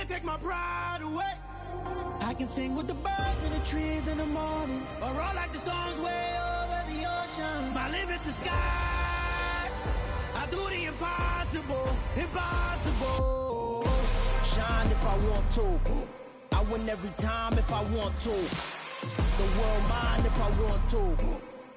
can't take my pride away. I can sing with the birds and the trees in the morning, or roll like the storms way over the ocean. My limit's the sky. I do the impossible, impossible. Shine if I want to. I win every time if I want to. The world mine if I want to.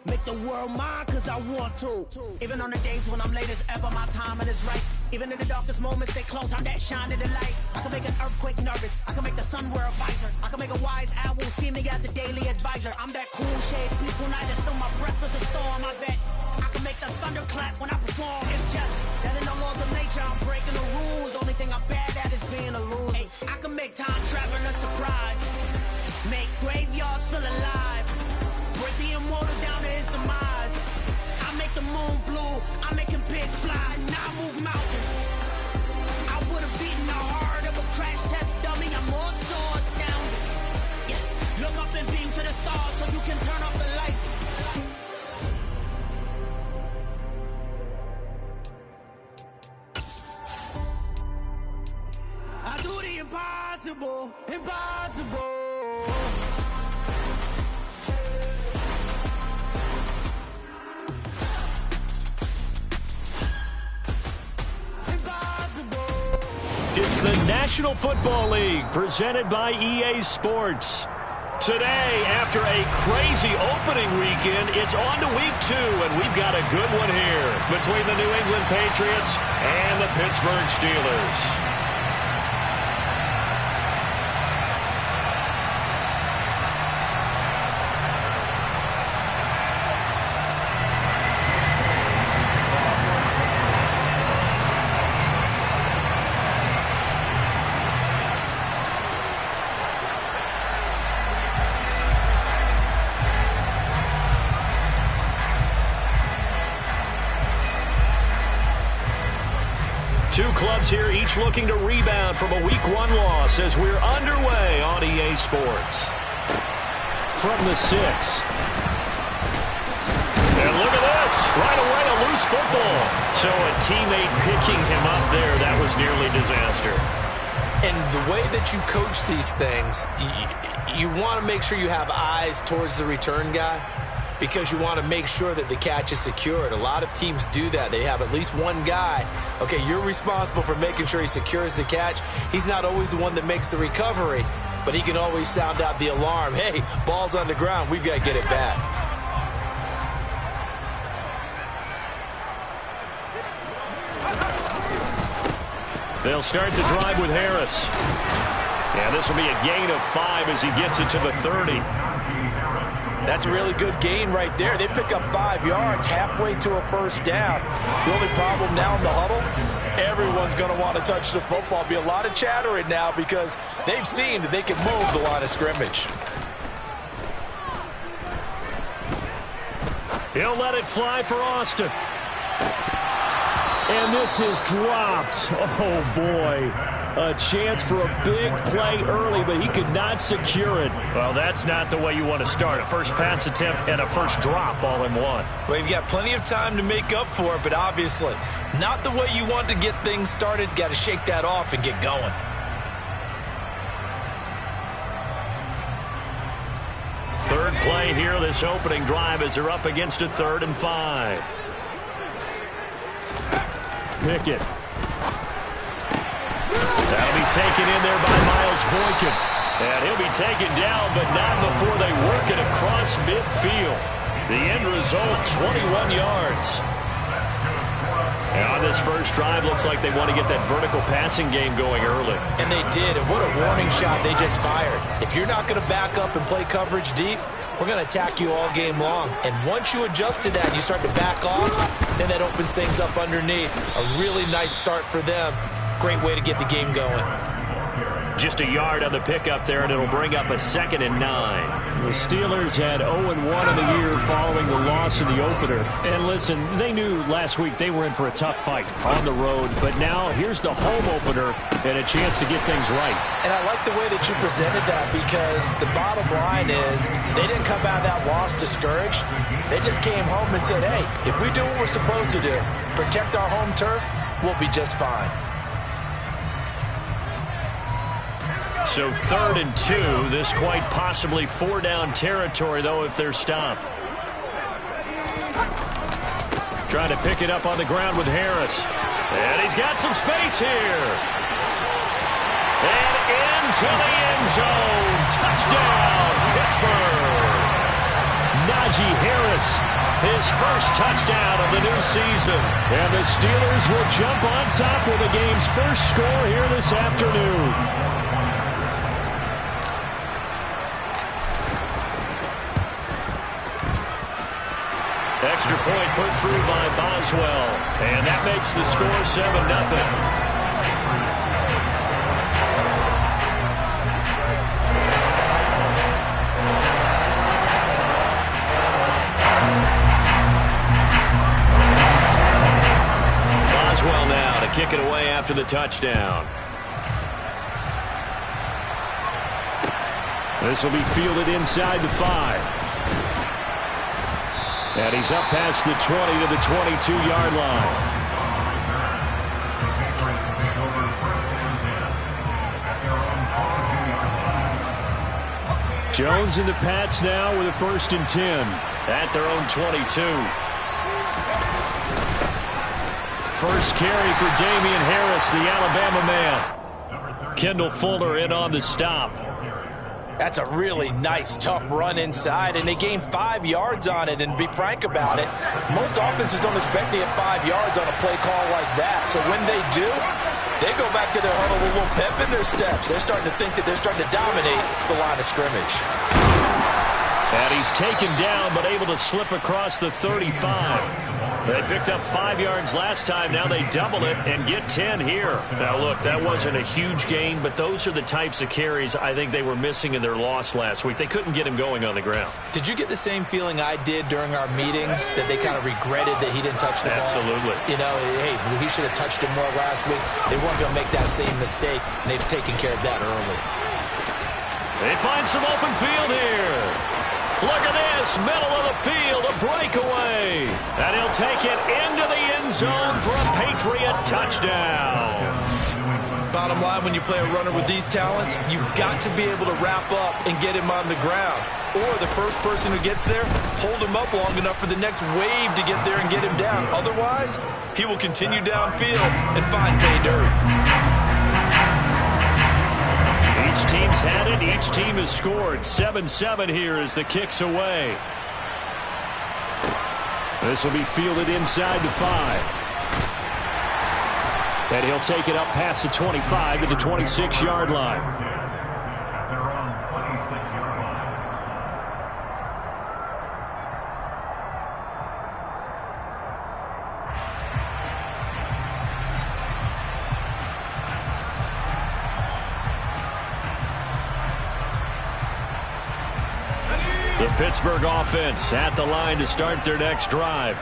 Make the world mine cause I want to. Even on the days when I'm late as ever, my timing is right. Even in the darkest moments, they close, I'm that shine of the light. I can make an earthquake nervous, I can make the sun wear a visor. I can make a wise owl see me as a daily advisor. I'm that cool shade, peaceful night, and still my breath is a storm, I bet. I can make the thunder clap when I perform. It's just that in the laws of nature, I'm breaking the rules. Only thing I'm bad at is being a loser. Hey, I can make time travel a surprise. Make graveyards feel alive. Break the immortal down to his demise. I make the moon blue, I'm making pigs fly. Now I move mountains. I would have beaten the heart of a crash test dummy. I'm more so astounded. Yeah. Look up and beam to the stars so you can turn off the lights. I do the impossible, impossible. It's the National Football League presented by EA Sports. Today, after a crazy opening weekend, it's on to week 2, and we've got a good one here between the New England Patriots and the Pittsburgh Steelers. Two clubs here, each looking to rebound from a Week 1 loss as we're underway on EA Sports. From the 6. And look at this. Right away, a loose football. So a teammate picking him up there, that was nearly disaster. And the way that you coach these things, you want to make sure you have eyes towards the return guy, because you want to make sure that the catch is secured. A lot of teams do that. They have at least one guy. Okay, you're responsible for making sure he secures the catch. He's not always the one that makes the recovery, but he can always sound out the alarm. Hey, ball's on the ground. We've got to get it back. They'll start the drive with Harris. Yeah, this will be a gain of 5 as he gets it to the 30. That's a really good gain right there. They pick up 5 yards halfway to a first down. The only problem now in the huddle, everyone's going to want to touch the football. Be a lot of chattering now because they've seen that they can move the line of scrimmage. He'll let it fly for Austin. And this is dropped. Oh, boy. A chance for a big play early, but he could not secure it. Well, that's not the way you want to start. A first pass attempt and a first drop all in one. Well, you've got plenty of time to make up for it, but obviously not the way you want to get things started. Got to shake that off and get going. Third play here, this opening drive, as they're up against a 3rd and 5. Pickett. That'll be taken in there by Miles Boykin. And he'll be taken down, but not before they work it across midfield. The end result, 21 yards. And on this first drive, looks like they want to get that vertical passing game going early. And they did, and what a warning shot they just fired. If you're not going to back up and play coverage deep, we're going to attack you all game long. And once you adjust to that and you start to back off, then that opens things up underneath. A really nice start for them. Great way to get the game going. Just a yard on the pickup there, and it'll bring up a 2nd and 9. The Steelers had 0-1 in the year following the loss in the opener. And listen, they knew last week they were in for a tough fight on the road. But now here's the home opener and a chance to get things right. And I like the way that you presented that, because the bottom line is they didn't come out of that loss discouraged. They just came home and said, hey, if we do what we're supposed to do, protect our home turf, we'll be just fine. So 3rd and 2. This quite possibly 4-down territory, though, if they're stopped. Trying to pick it up on the ground with Harris. And he's got some space here. And into the end zone. Touchdown, Pittsburgh. Najee Harris, his first touchdown of the new season. And the Steelers will jump on top with the game's first score here this afternoon. Extra point put through by Boswell. And that makes the score 7-0. Boswell now to kick it away after the touchdown. This will be fielded inside the 5. And he's up past the 20 to the 22-yard line. Jones and the Pats now with a 1st and 10 at their own 22. First carry for Damian Harris, the Alabama man. Kendall Fuller in on the stop. That's a really nice, tough run inside, and they gained 5 yards on it. And to be frank about it, most offenses don't expect to get 5 yards on a play call like that. So when they do, they go back to their huddle with a little pep in their steps. They're starting to think that they're starting to dominate the line of scrimmage. And he's taken down, but able to slip across the 35. They picked up 5 yards last time. Now they double it and get 10 here. Now, look, that wasn't a huge gain, but those are the types of carries I think they were missing in their loss last week. They couldn't get him going on the ground. Did you get the same feeling I did during our meetings, that they kind of regretted that he didn't touch the ball? Absolutely. You know, hey, he should have touched it more last week. They weren't going to make that same mistake, and they've taken care of that early. They find some open field here. Look at this, middle of the field, a breakaway. And he'll take it into the end zone for a Patriot touchdown. Bottom line, when you play a runner with these talents, you've got to be able to wrap up and get him on the ground. Or the first person who gets there, hold him up long enough for the next wave to get there and get him down. Otherwise, he will continue downfield and find pay dirt. Each team's had it. Each team has scored. 7-7 here as the kick's away. This will be fielded inside the 5. And he'll take it up past the 25 to the 26-yard line. The Pittsburgh offense at the line to start their next drive.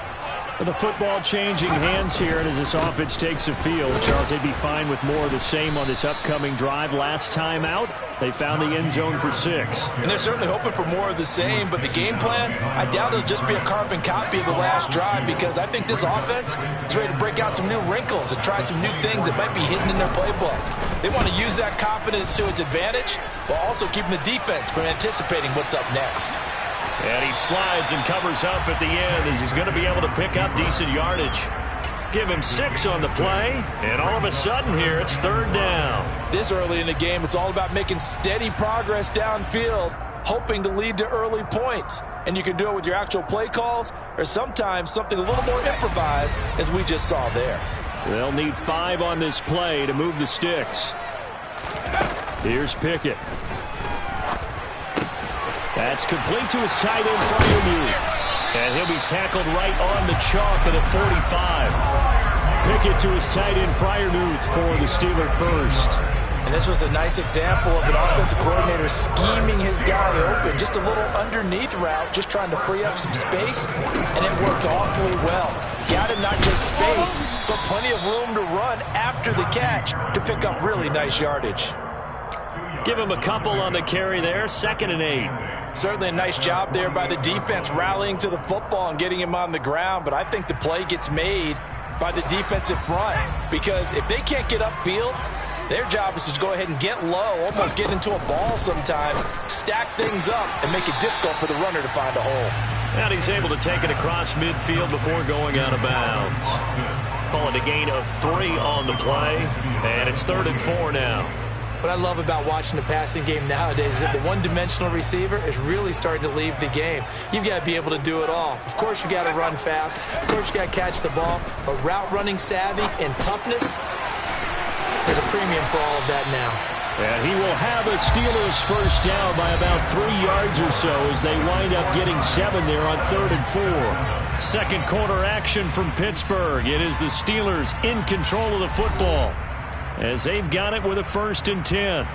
With the football changing hands here, and as this offense takes the field, Charles, they'd be fine with more of the same on this upcoming drive. Last time out, they found the end zone for 6. And they're certainly hoping for more of the same, but the game plan, I doubt it'll just be a carbon copy of the last drive, because I think this offense is ready to break out some new wrinkles and try some new things that might be hidden in their playbook. They want to use that confidence to its advantage, while also keeping the defense from anticipating what's up next. And he slides and covers up at the end as he's going to be able to pick up decent yardage. Give him 6 on the play, and all of a sudden here it's 3rd down. This early in the game, it's all about making steady progress downfield, hoping to lead to early points. And you can do it with your actual play calls, or sometimes something a little more improvised, as we just saw there. They'll need 5 on this play to move the sticks. Here's Pickett. That's complete to his tight end, Freiermuth. And he'll be tackled right on the chalk at the 45. Pickett to his tight end, Freiermuth, for the Steeler first. And this was a nice example of an offensive coordinator scheming his guy open. Just a little underneath route, just trying to free up some space, and it worked awfully well. Got him not just space, but plenty of room to run after the catch to pick up really nice yardage. Give him a couple on the carry there, 2nd and 8. Certainly a nice job there by the defense rallying to the football and getting him on the ground, but I think the play gets made by the defensive front, because if they can't get upfield, Their job is to go ahead and get low, almost get into a ball sometimes, stack things up, and make it difficult for the runner to find a hole. And he's able to take it across midfield before going out of bounds. Call it a gain of 3 on the play, and it's 3rd and 4 now. What I love about watching the passing game nowadays is that the one-dimensional receiver is really starting to leave the game. You've got to be able to do it all. Of course, you got to run fast. Of course, you got to catch the ball. But route running savvy and toughness, there's a premium for all of that now. And he will have a Steelers first down by about 3 yards or so as they wind up getting 7 there on 3rd and 4. Second quarter action from Pittsburgh. It is the Steelers in control of the football as they've got it with a 1st and 10.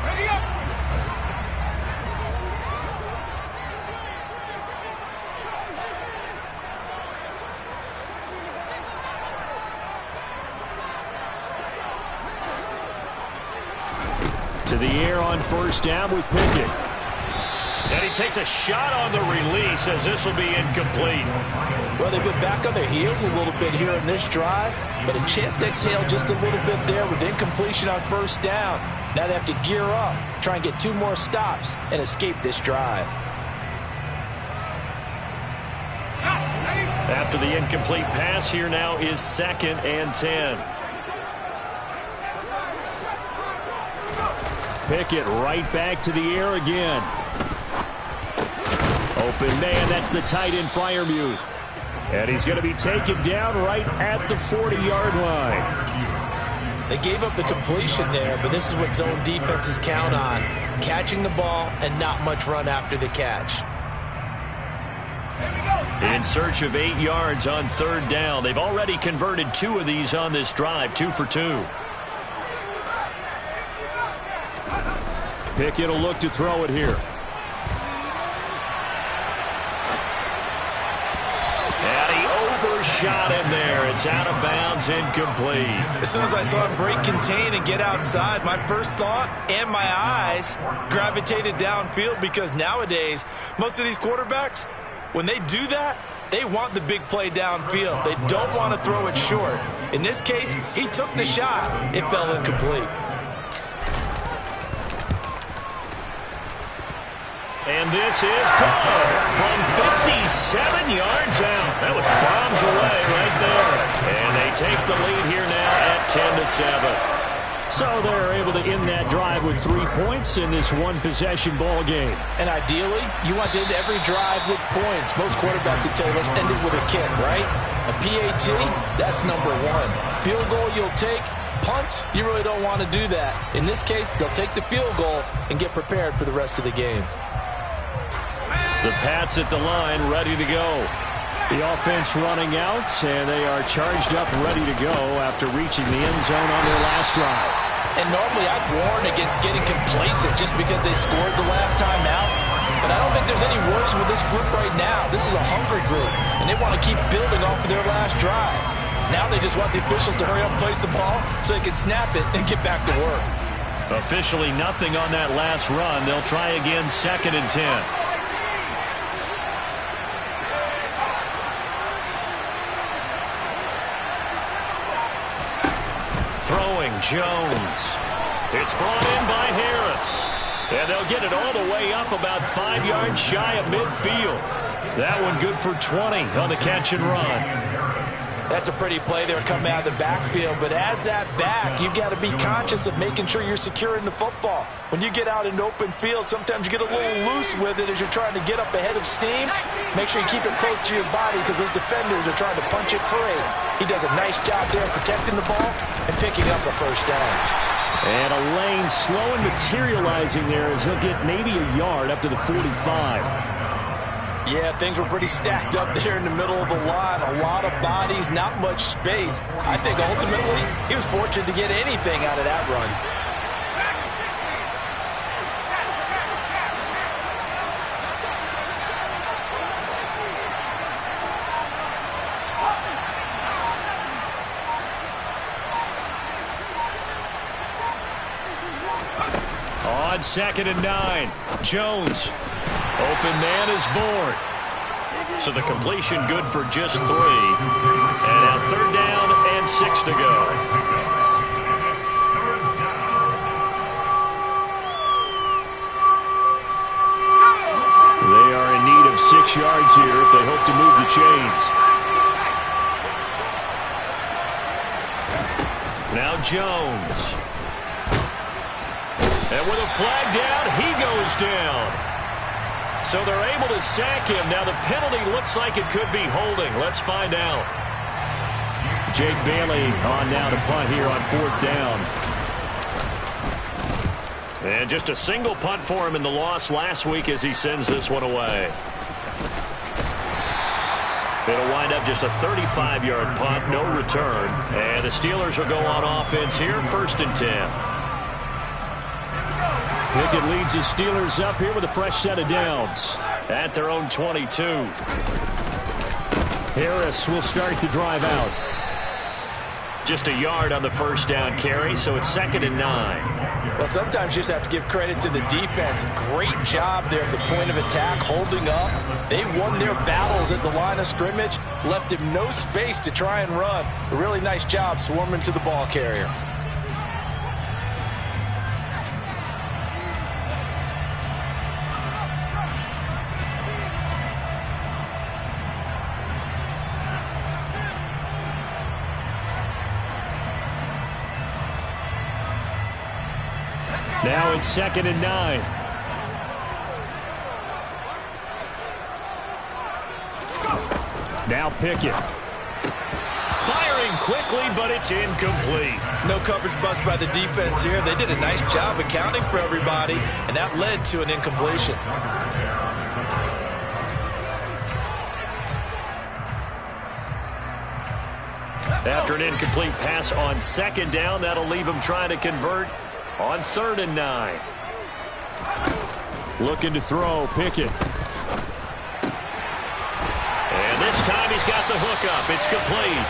Ready up. To the air on first down with Pickett. And he takes a shot on the release as this will be incomplete. Well, they've been back on their heels a little bit here in this drive, but a chance to exhale just a little bit there with incompletion on first down. Now they have to gear up, try and get 2 more stops, and escape this drive. After the incomplete pass, here now is 2nd and 10. Pickett right back to the air again. Open man, that's the tight end Freiermuth. And he's going to be taken down right at the 40-yard line. They gave up the completion there, but this is what zone defenses count on. Catching the ball and not much run after the catch. In search of 8 yards on 3rd down. They've already converted 2 of these on this drive, 2 for 2. Pickett will look to throw it here. And he overshot him there. It's out of bounds, incomplete. As soon as I saw him break contain and get outside, my first thought and my eyes gravitated downfield, because nowadays, most of these quarterbacks, when they do that, they want the big play downfield. They don't want to throw it short. In this case, he took the shot. It fell incomplete. And this is good from 57 yards out. That was bombs away right there. And they take the lead here now at 10-7. So they're able to end that drive with 3 points in this one-possession ball game. And ideally, you want to end every drive with points. Most quarterbacks would tell you, let's end it with a kick, right? A PAT, that's number 1. Field goal you'll take. Punts, you really don't want to do that. In this case, they'll take the field goal and get prepared for the rest of the game. The Pats at the line, ready to go. The offense running out, and they are charged up, ready to go after reaching the end zone on their last drive. And normally I'd warn against getting complacent just because they scored the last time out. But I don't think there's any worries with this group right now. This is a hungry group, and they want to keep building off of their last drive. Now they just want the officials to hurry up and place the ball so they can snap it and get back to work. Officially nothing on that last run. They'll try again, 2nd and 10. Throwing Jones. It's brought in by Harris. And they'll get it all the way up about 5 yards shy of midfield. That one good for 20 on the catch and run. That's a pretty play there coming out of the backfield. But as that back, you've got to be conscious of making sure you're securing the football. When you get out in open field, sometimes you get a little loose with it as you're trying to get up ahead of steam. Make sure you keep it close to your body because those defenders are trying to punch it free. He does a nice job there protecting the ball and picking up a first down. And a lane slow and materializing there as he'll get maybe a yard up to the 45. Yeah, things were pretty stacked up there in the middle of the line. A lot of bodies, not much space. I think ultimately he was fortunate to get anything out of that run. On 2nd and 9, Jones. Open man is born. So the completion good for just 3. And now 3rd down and 6 to go. They are in need of 6 yards here if they hope to move the chains. Now Jones. And with a flag down, he goes down. So they're able to sack him. Now the penalty looks like it could be holding. Let's find out. Jake Bailey on now to punt here on 4th down. And just a single punt for him in the loss last week as he sends this one away. It'll wind up just a 35-yard punt, no return. And the Steelers will go on offense here, 1st and 10. Pickett leads the Steelers up here with a fresh set of downs at their own 22. Harris will start the drive out. Just a yard on the 1st down carry, so it's 2nd and 9. Well, sometimes you just have to give credit to the defense. Great job there at the point of attack, holding up. They won their battles at the line of scrimmage, left him no space to try and run. A really nice job swarming to the ball carrier. Now it's 2nd and 9. Now Pickett. Firing quickly, but it's incomplete. No coverage bust by the defense here. They did a nice job accounting for everybody, and that led to an incompletion. After an incomplete pass on 2nd down, that'll leave him trying to convert on 3rd and 9. Looking to throw, Pickett. And this time he's got the hook up. It's complete.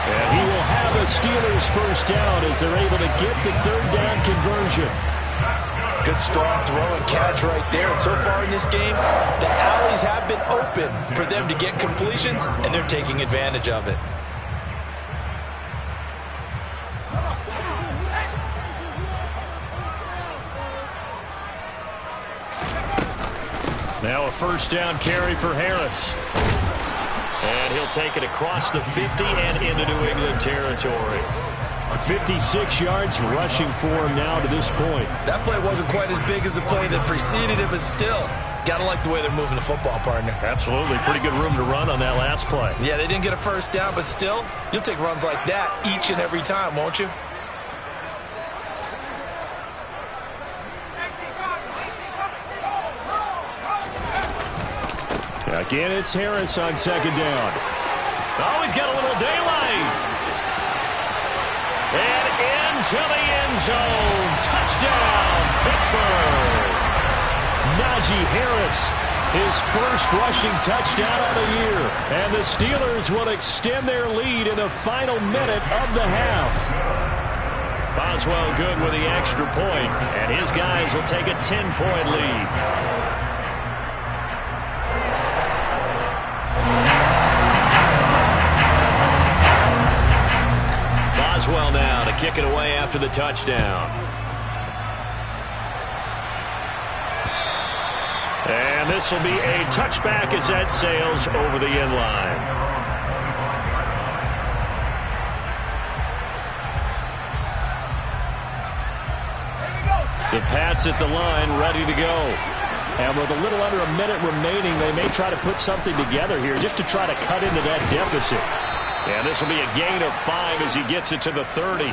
And he will have a Steelers 1st down as they're able to get the 3rd down conversion. Good strong throw and catch right there. And so far in this game, the alleys have been open for them to get completions, and they're taking advantage of it. Now a 1st down carry for Harris. And he'll take it across the 50 and into New England territory. 56 yards rushing for him now to this point. That play wasn't quite as big as the play that preceded it, but still, gotta like the way they're moving the football, partner. Absolutely. Pretty good room to run on that last play. Yeah, they didn't get a 1st down, but still, you'll take runs like that each and every time, won't you? Again, it's Harris on 2nd down. Oh, he's got a little daylight. And into the end zone. Touchdown, Pittsburgh. Najee Harris, his 1st rushing touchdown of the year. And the Steelers will extend their lead in the final minute of the half. Boswell good with the extra point, and his guys will take a 10-point lead. Boswell now to kick it away after the touchdown. And this will be a touchback as that sails over the end line. The Pats at the line, ready to go. And with a little under a minute remaining, they may try to put something together here just to try to cut into that deficit. And this will be a gain of 5 as he gets it to the 30.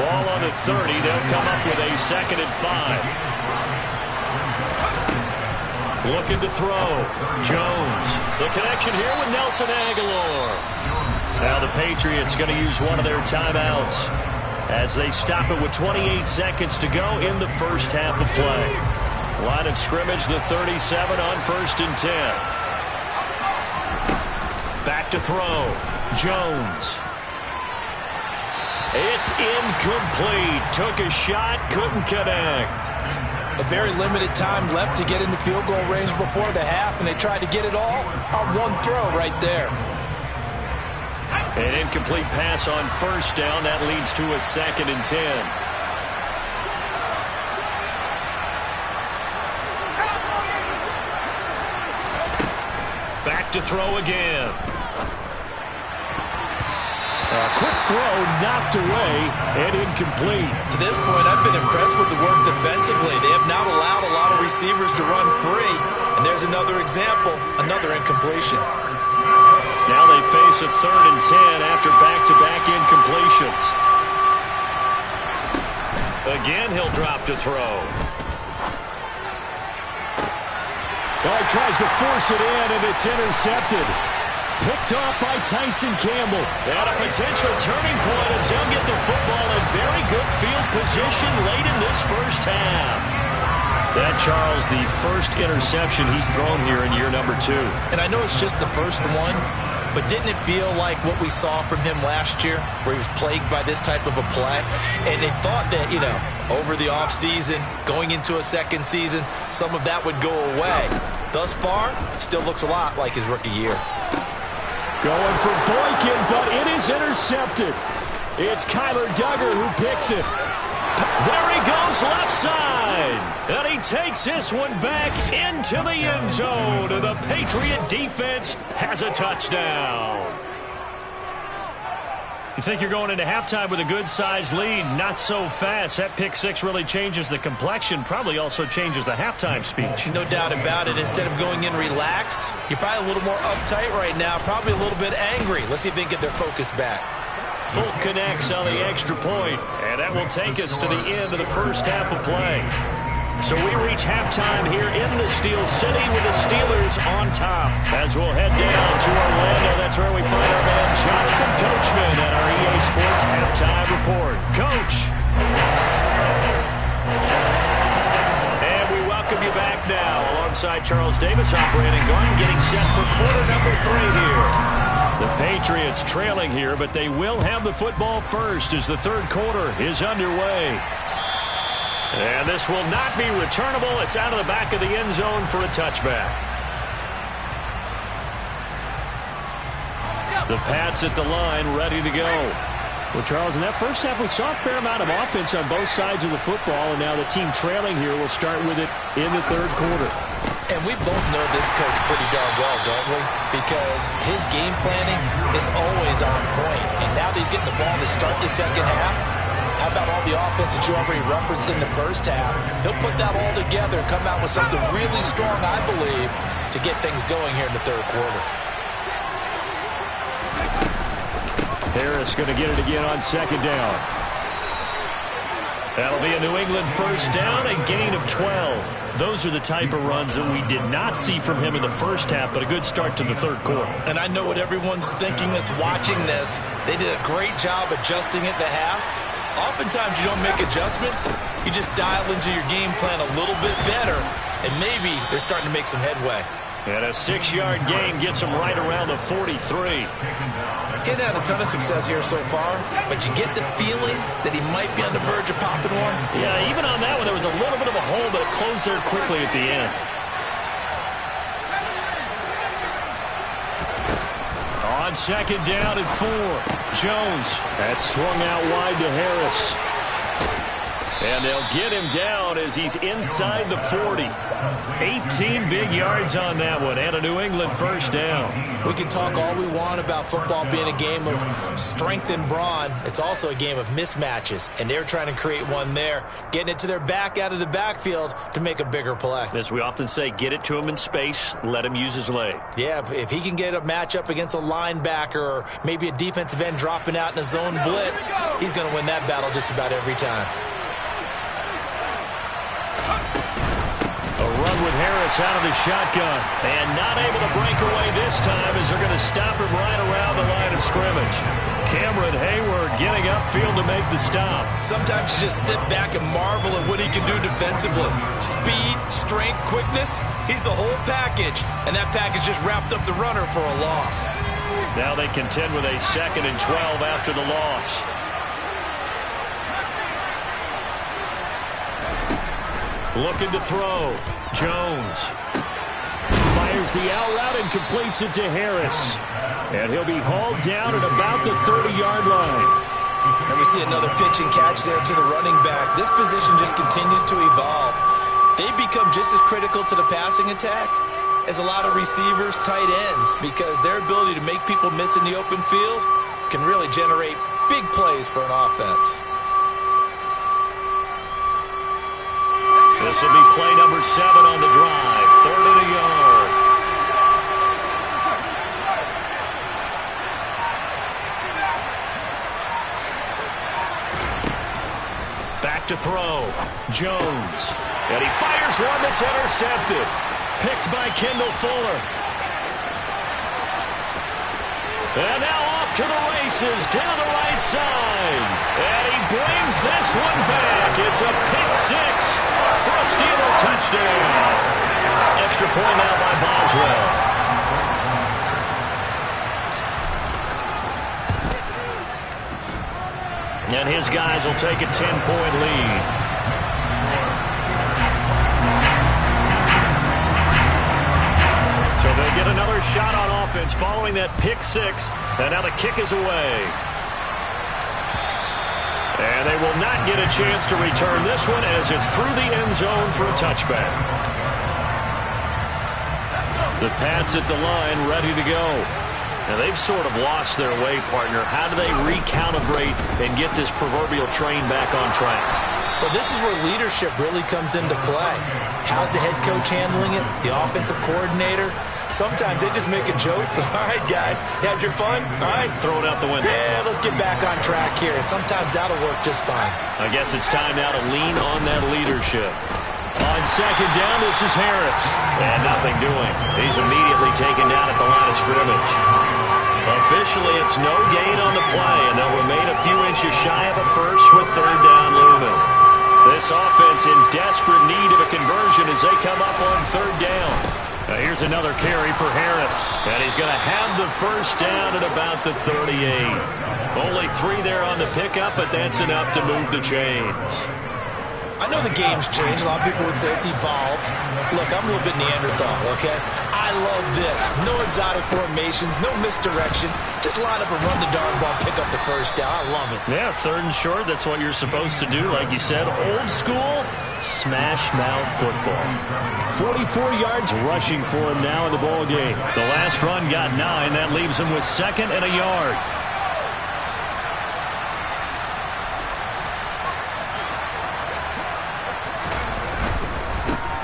Ball on the 30. They'll come up with a 2nd and 5. Looking to throw. Jones. The connection here with Nelson Aguilar. Now the Patriots going to use one of their timeouts as they stop it with 28 seconds to go in the 1st half of play. Line of scrimmage, the 37 on 1st and 10. Back to throw. Jones. It's incomplete. Took a shot, couldn't connect. A very limited time left to get into field goal range before the half, and they tried to get it all on one throw right there. An incomplete pass on first down. That leads to a 2nd and 10. Back to throw again. A quick throw knocked away and incomplete. To this point, I've been impressed with the work defensively. They have not allowed a lot of receivers to run free. And there's another example, another incompletion. Now they face a 3rd and 10 after back-to-back incompletions. Again, he'll drop to throw. Oh, he tries to force it in, and it's intercepted. Picked off by Tyson Campbell. And a potential turning point as he'll get the football in very good field position late in this first half. That, Charles, the first interception he's thrown here in year number 2. And I know it's just the first one, but didn't it feel like what we saw from him last year, where he was plagued by this type of a play? And they thought that, you know, over the offseason, going into a second season, some of that would go away. Thus far, still looks a lot like his rookie year. Going for Boykin, but it is intercepted. It's Kyler Duggar who picks it. There he goes left side. And he takes this one back into the end zone. And the Patriot defense has a touchdown. You think you're going into halftime with a good-sized lead. Not so fast. That pick six really changes the complexion. Probably also changes the halftime speech. No doubt about it. Instead of going in relaxed, you're probably a little more uptight right now. Probably a little bit angry. Let's see if they can get their focus back. Fulton connects on the extra point, and that will take us to the end of the first half of play. So we reach halftime here in the Steel City with the Steelers on top. As we'll head down to Orlando, that's where we find our man Jonathan Coachman at our EA Sports Halftime Report. Coach. And we welcome you back now alongside Charles Davis. I'm Brandon Garden getting set for quarter number 3 here. The Patriots trailing here, but they will have the football first as the third quarter is underway. And this will not be returnable. It's out of the back of the end zone for a touchback. The Pats at the line, ready to go. Well, Charles, in that first half, we saw a fair amount of offense on both sides of the football, and now the team trailing here will start with it in the third quarter. And we both know this coach pretty darn well, don't we? Because his game planning is always on point. And now that he's getting the ball to start the second half, how about all the offense that you already referenced in the first half? He'll put that all together, come out with something really strong, I believe, to get things going here in the third quarter. Harris going to get it again on second down. That'll be a New England first down, a gain of 12. Those are the type of runs that we did not see from him in the first half, but a good start to the third quarter. And I know what everyone's thinking that's watching this. They did a great job adjusting at the half. Oftentimes you don't make adjustments. You just dial into your game plan a little bit better, and maybe they're starting to make some headway. And a 6-yard gain gets him right around the 43. Getting had a ton of success here so far, but you get the feeling that he might be on the verge of popping one. Yeah, even on that one, there was a little bit of a hole, but it closed there quickly at the end. On second down and 4, Jones. That swung out wide to Harris. And they'll get him down as he's inside the 40. 18 big yards on that one, and a New England first down. We can talk all we want about football being a game of strength and brawn. It's also a game of mismatches, and they're trying to create one there, getting it to their back out of the backfield to make a bigger play. As we often say, get it to him in space, let him use his leg. Yeah, if he can get a matchup against a linebacker or maybe a defensive end dropping out in a zone blitz, he's going to win that battle just about every time. A run with Harris out of the shotgun. And not able to break away this time as they're going to stop him right around the line of scrimmage. Cameron Hayward getting upfield to make the stop. Sometimes you just sit back and marvel at what he can do defensively. Speed, strength, quickness, he's the whole package. And that package just wrapped up the runner for a loss. Now they contend with a 2nd and 12 after the loss. Looking to throw. Jones. Fires the out route and completes it to Harris. And he'll be hauled down at about the 30-yard line. And we see another pitch and catch there to the running back. This position just continues to evolve. They become just as critical to the passing attack as a lot of receivers, tight ends, because their ability to make people miss in the open field can really generate big plays for an offense. This will be play number 7 on the drive. 3rd and a yard. Back to throw. Jones. And he fires one that's intercepted. Picked by Kendall Fuller. And now off to the races down the right side. And he brings this one back. It's a pick 6 for a Steeler touchdown. Extra point out by Boswell. And his guys will take a 10-point lead. So they'll get another shot on offense following that pick 6. And now the kick is away. And they will not get a chance to return this one as it's through the end zone for a touchback. The Pats at the line ready to go. Now they've sort of lost their way, partner. How do they recalibrate and get this proverbial train back on track? Well, this is where leadership really comes into play. How's the head coach handling it? The offensive coordinator? Sometimes they just make a joke. All right, guys, had your fun? All right. Throw it out the window. Yeah, let's get back on track here. And sometimes that'll work just fine. I guess it's time now to lean on that leadership. On second down, this is Harris. And nothing doing. He's immediately taken down at the line of scrimmage. Officially, it's no gain on the play, and they'll remain a few inches shy of a first with 3rd down looming. This offense in desperate need of a conversion as they come up on 3rd down. Now here's another carry for Harris, and he's going to have the first down at about the 38. Only 3 there on the pickup, but that's enough to move the chains. I know the game's changed. A lot of people would say it's evolved. Look, I'm a little bit Neanderthal, okay? I love this. No exotic formations, no misdirection. Just line up and run the darn ball, pick up the first down. I love it. Yeah, 3rd and short, that's what you're supposed to do. Like you said, old school, smash mouth football. 44 yards rushing for him now in the ball game. The last run got 9. That leaves him with 2nd and a yard.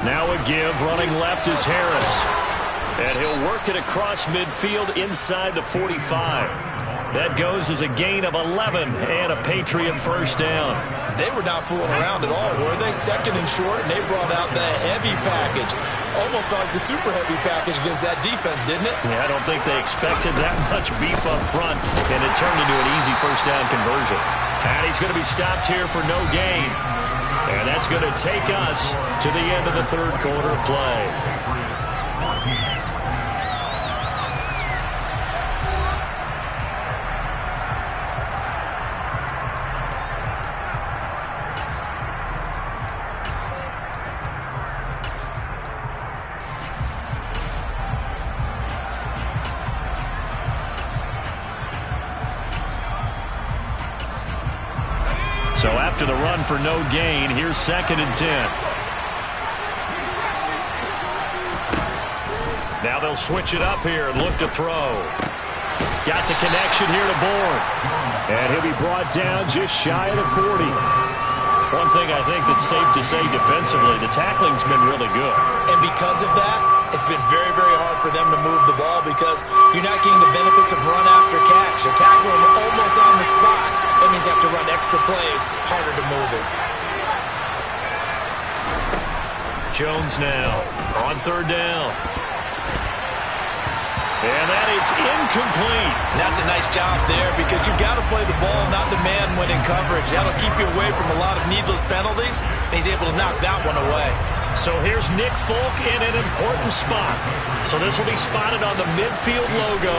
Now a give, running left is Harris. And he'll work it across midfield inside the 45. That goes as a gain of 11 and a Patriot first down. They were not fooling around at all, were they? 2nd and short, and they brought out the heavy package. Almost like the super heavy package against that defense, didn't it? Yeah, I don't think they expected that much beef up front, and it turned into an easy first down conversion. And he's going to be stopped here for no gain. And that's going to take us to the end of the 3rd quarter of play. So after the run for no gain, here's 2nd and 10. Now they'll switch it up here and look to throw. Got the connection here to Bourne. And he'll be brought down just shy of the 40. One thing I think that's safe to say defensively, the tackling's been really good. And because of that, it's been very, very hard for them to move the ball because you're not getting the benefits of run after catch. They're tackling them almost on the spot. That means you have to run extra plays, harder to move it. Jones now on 3rd down. And that is incomplete. And that's a nice job there because you've got to play the ball, not the man when in coverage. That'll keep you away from a lot of needless penalties, and he's able to knock that one away. So here's Nick Folk in an important spot. So this will be spotted on the midfield logo.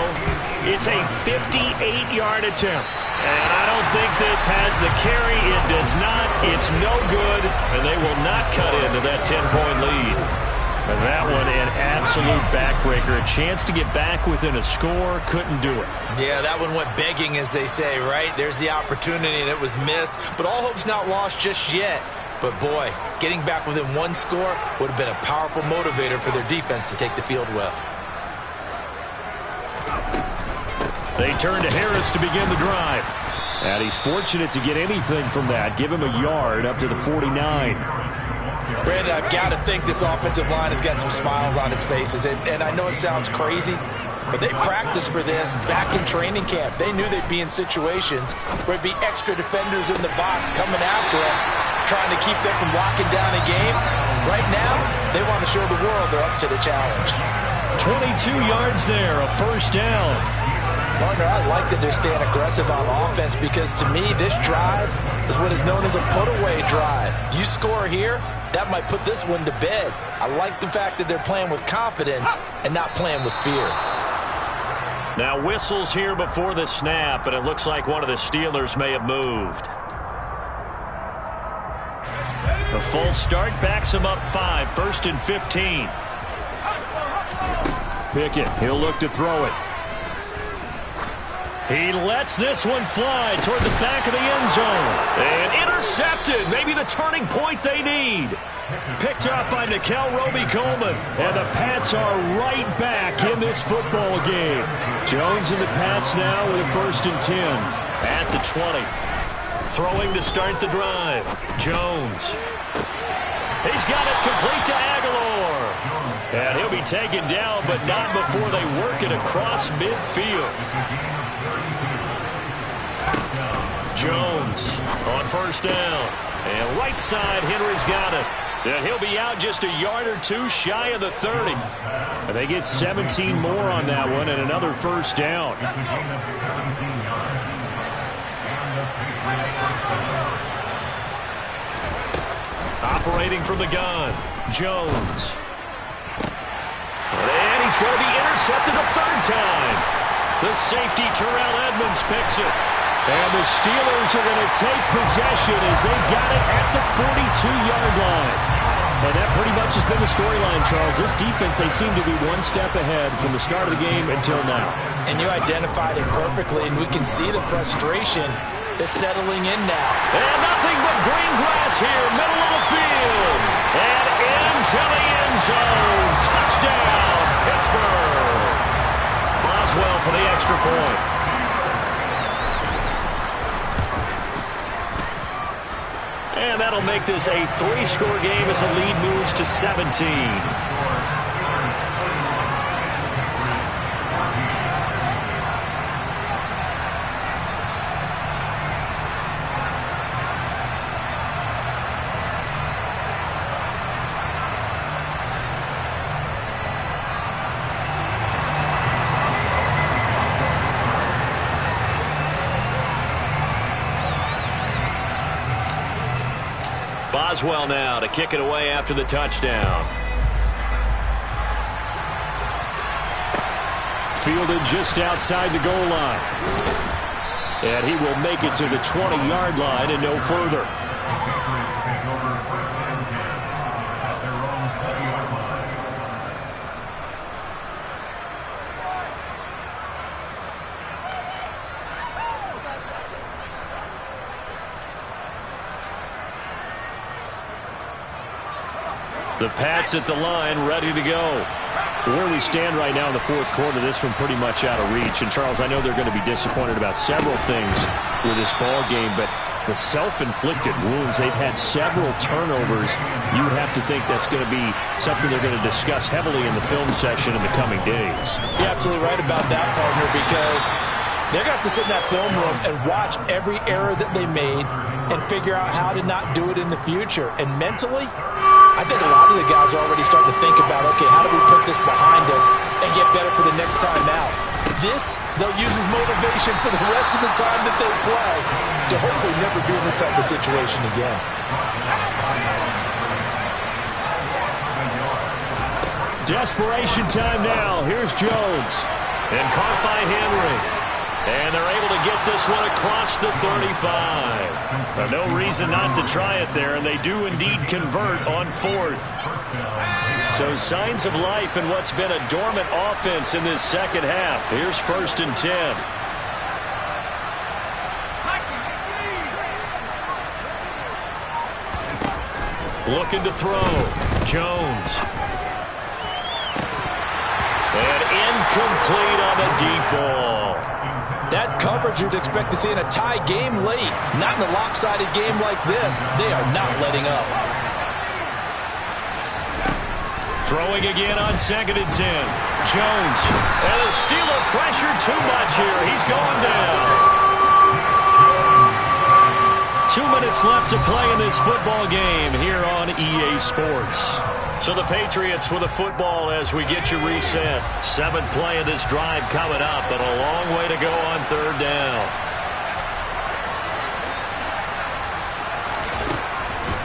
It's a 58-yard attempt. And I don't think this has the carry. It does not. It's no good. And they will not cut into that 10-point lead. And that one, an absolute backbreaker. A chance to get back within a score. Couldn't do it. Yeah, that one went begging, as they say, right? There's the opportunity, and it was missed. But all hope's not lost just yet. But, boy, getting back within one score would have been a powerful motivator for their defense to take the field with. They turn to Harris to begin the drive. And he's fortunate to get anything from that. Give him a yard up to the 49. Brandon, I've got to think this offensive line has got some smiles on its faces. And I know it sounds crazy, but they practiced for this back in training camp. They knew they'd be in situations where it'd be extra defenders in the box coming after them, trying to keep them from locking down a game. Right now, they want to show the world they're up to the challenge. 22 yards there, a first down. Partner, I like that they're staying aggressive on offense because, to me, this drive is what is known as a put-away drive. You score here, that might put this one to bed. I like the fact that they're playing with confidence and not playing with fear. Now whistles here before the snap, and it looks like one of the Steelers may have moved. The full start backs him up 5, 1st and 15. Pickett, he'll look to throw it. He lets this one fly toward the back of the end zone. And intercepted. Maybe the turning point they need. Picked up by Nikel Roby-Coleman. And the Pats are right back in this football game. Jones and the Pats now with a 1st and 10. At the 20. Throwing to start the drive. Jones. He's got it complete to Aguilar. And he'll be taken down, but not before they work it across midfield. Jones on 1st down. And right side, Henry's got it. And he'll be out just a yard or two shy of the 30. And they get 17 more on that one and another 1st down. Operating from the gun, Jones. And he's going to be intercepted a 3rd time. The safety, Terrell Edmonds, picks it. And the Steelers are going to take possession as they've got it at the 42-yard line. And that pretty much has been the storyline, Charles. This defense, they seem to be one step ahead from the start of the game until now. And you identified it perfectly, and we can see the frustration that's settling in now. And nothing but green grass here, middle of the field. And into the end zone. Touchdown, Pittsburgh. Boswell for the extra point. And that'll make this a 3-score game as the lead moves to 17. Boswell now to kick it away after the touchdown. Fielded just outside the goal line. And he will make it to the 20-yard line and no further. The Pats at the line, ready to go. Where we stand right now in the 4th quarter, this one pretty much out of reach. And, Charles, I know they're going to be disappointed about several things with this ball game, but the self-inflicted wounds, they've had several turnovers. You would have to think that's going to be something they're going to discuss heavily in the film session in the coming days. You're absolutely right about that, partner, because they're going to have to sit in that film room and watch every error that they made and figure out how to not do it in the future. And mentally, I think a lot of the guys are already starting to think about, okay, how do we put this behind us and get better for the next time out? This, they'll use as motivation for the rest of the time that they play to hopefully never be in this type of situation again. Desperation time now. Here's Jones. And caught by Henry. And they're able to get this one across the 35. No reason not to try it there, and they do indeed convert on 4th. So signs of life in what's been a dormant offense in this second half. Here's 1st and 10. Looking to throw. Jones. And incomplete on the deep ball. That's coverage you'd expect to see in a tie game late. Not in a lopsided game like this. They are not letting up. Throwing again on 2nd and 10. Jones. And the Steeler pressure too much here. He's going down. 2 minutes left to play in this football game here on EA Sports. So the Patriots with a football as we get you reset. 7th play of this drive coming up, and a long way to go on 3rd down.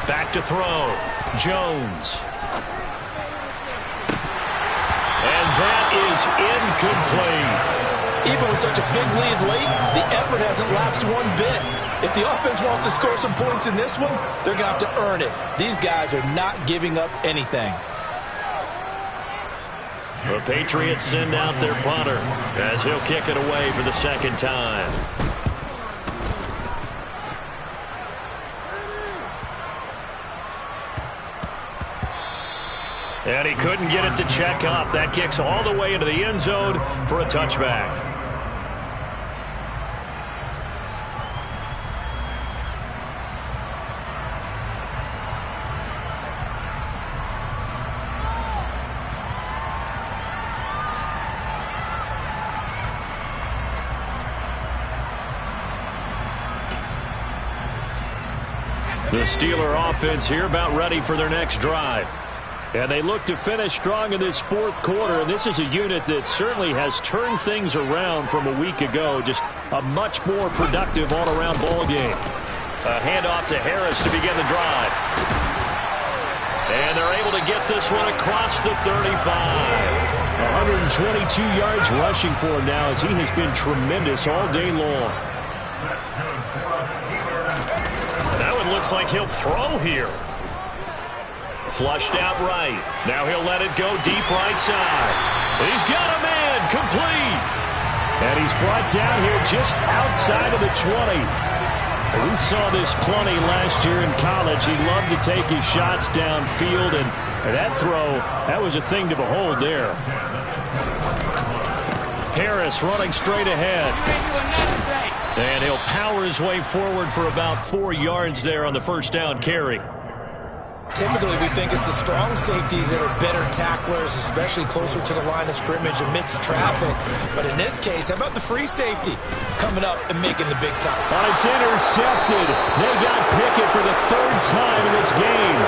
Back to throw. Jones. And that is incomplete. Even with such a big lead late, the effort hasn't lapsed one bit. If the offense wants to score some points in this one, they're going to have to earn it. These guys are not giving up anything. The Patriots send out their punter as he'll kick it away for the 2nd time. And he couldn't get it to check up. That kicks all the way into the end zone for a touchback. The Steeler offense here about ready for their next drive. And they look to finish strong in this 4th quarter. And this is a unit that certainly has turned things around from a week ago. Just a much more productive all-around ball game. A handoff to Harris to begin the drive. And they're able to get this one across the 35. 122 yards rushing for him now as he has been tremendous all day long. That one looks like he'll throw here. Flushed out right. Now he'll let it go deep right side. He's got a man. Complete. And he's brought down here just outside of the 20. We saw this plenty last year in college. He loved to take his shots downfield, and that throw, that was a thing to behold there. Harris running straight ahead. And he'll power his way forward for about 4 yards there on the 1st down carry. Typically, we think it's the strong safeties that are better tacklers, especially closer to the line of scrimmage amidst traffic. But in this case, how about the free safety coming up and making the big time? Oh, it's intercepted. They got Pickett for the 3rd time in this game.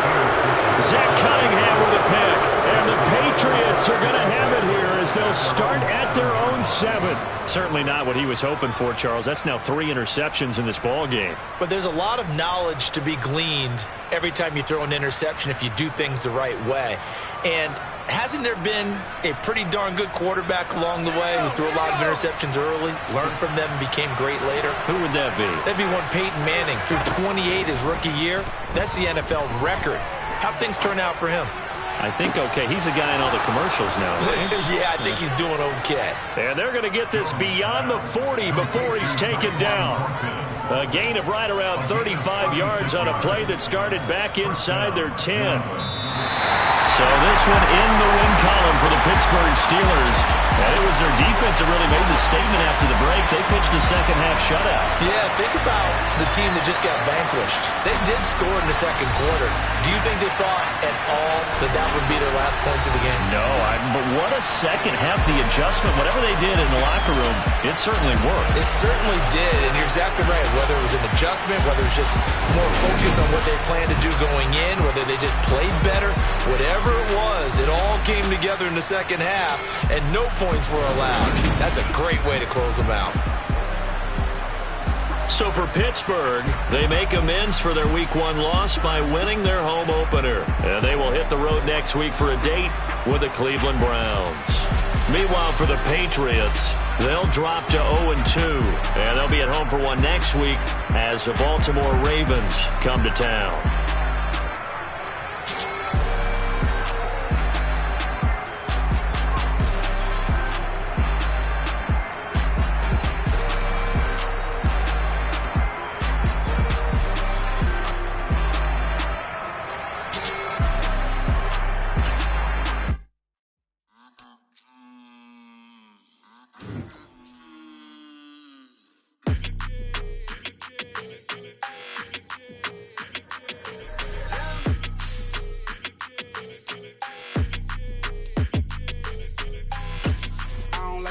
Zach Cunningham with a pick. And the Patriots are going to have it here as they'll start at their own 7. Certainly not what he was hoping for, Charles. That's now 3 interceptions in this ball game. But there's a lot of knowledge to be gleaned every time you throw an interception if you do things the right way. And hasn't there been a pretty darn good quarterback along the way who threw a lot of interceptions early, learned from them, and became great later? Who would that be? That'd be one Peyton Manning. Threw 28 his rookie year. That's the NFL record. How'd things turn out for him? I think okay. He's a guy in all the commercials now, right? Yeah, I think he's doing okay. And they're going to get this beyond the 40 before he's taken down. A gain of right around 35 yards on a play that started back inside their 10. So this one in the win column for the Pittsburgh Steelers. And it was their defense that really made the statement after the break. They pitched the second half shutout. Yeah, think about the team that just got vanquished. They did score in the 2nd quarter. Do you think they thought at all that that would be their last points of the game? No, but what a second half. The adjustment, whatever they did in the locker room, it certainly worked. It certainly did, and you're exactly right. Whether it was an adjustment, whether it was just more focus on what they planned to do going in, whether they just played better, whatever it was, it all came together in the second half, and no points were allowed. That's a great way to close them out. So for Pittsburgh, they make amends for their Week 1 loss by winning their home opener. And they will hit the road next week for a date with the Cleveland Browns. Meanwhile, for the Patriots, They'll drop to 0-2, and they'll be at home for one next week as the Baltimore Ravens come to town.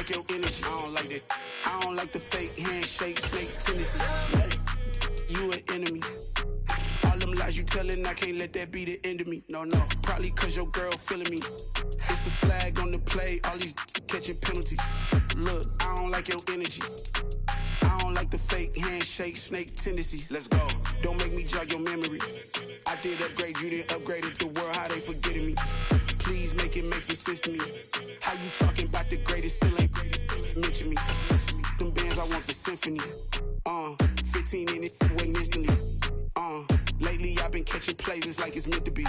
Your energy, I don't like that. I don't like the fake handshake, snake tendency. You an enemy. All them lies you telling, I can't let that be the end of me. No, probably cause your girl feeling me. It's a flag on the play, all these catching penalties. Look, I don't like your energy. I don't like the fake handshake, snake tendency. Let's go. Don't make me jog your memory. I did upgrade, you didn't upgrade it. The world, how they forgetting me. Please make some sense to me. How you talking about the greatest, still ain't mention me. Them bands, I want the symphony. 15 in it, wasn't instantly. Lately I've been catching plays, it's like it's meant to be.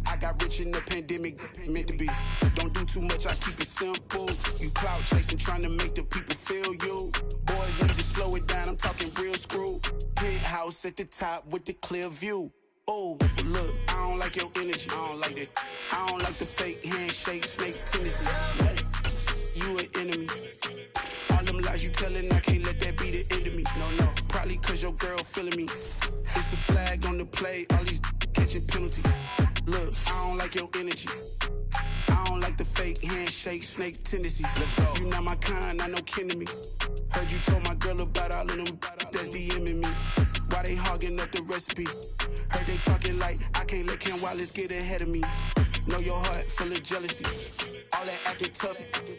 I got rich in the pandemic, meant to be. Don't do too much, I keep it simple. You clout chasing, trying to make the people feel you. Boys need to slow it down, I'm talking real screw. Penthouse at the top with the clear view. Oh, look, I don't like your energy, I don't like that. I don't like the fake handshake, snake tendency. You an enemy. All them lies you telling, I can't let that be the end of me. No, probably cause your girl feeling me. It's a flag on the play, all these catching penalties. Look, I don't like your energy. I don't like the fake handshake, snake tendency. Let's go. You not my kind, I know kin to me. Heard you told my girl about all of them that's DMing me. Why they hogging up the recipe? Heard they talking like I can't let Ken Wallace get ahead of me. Know your heart full of jealousy. All that acting tough,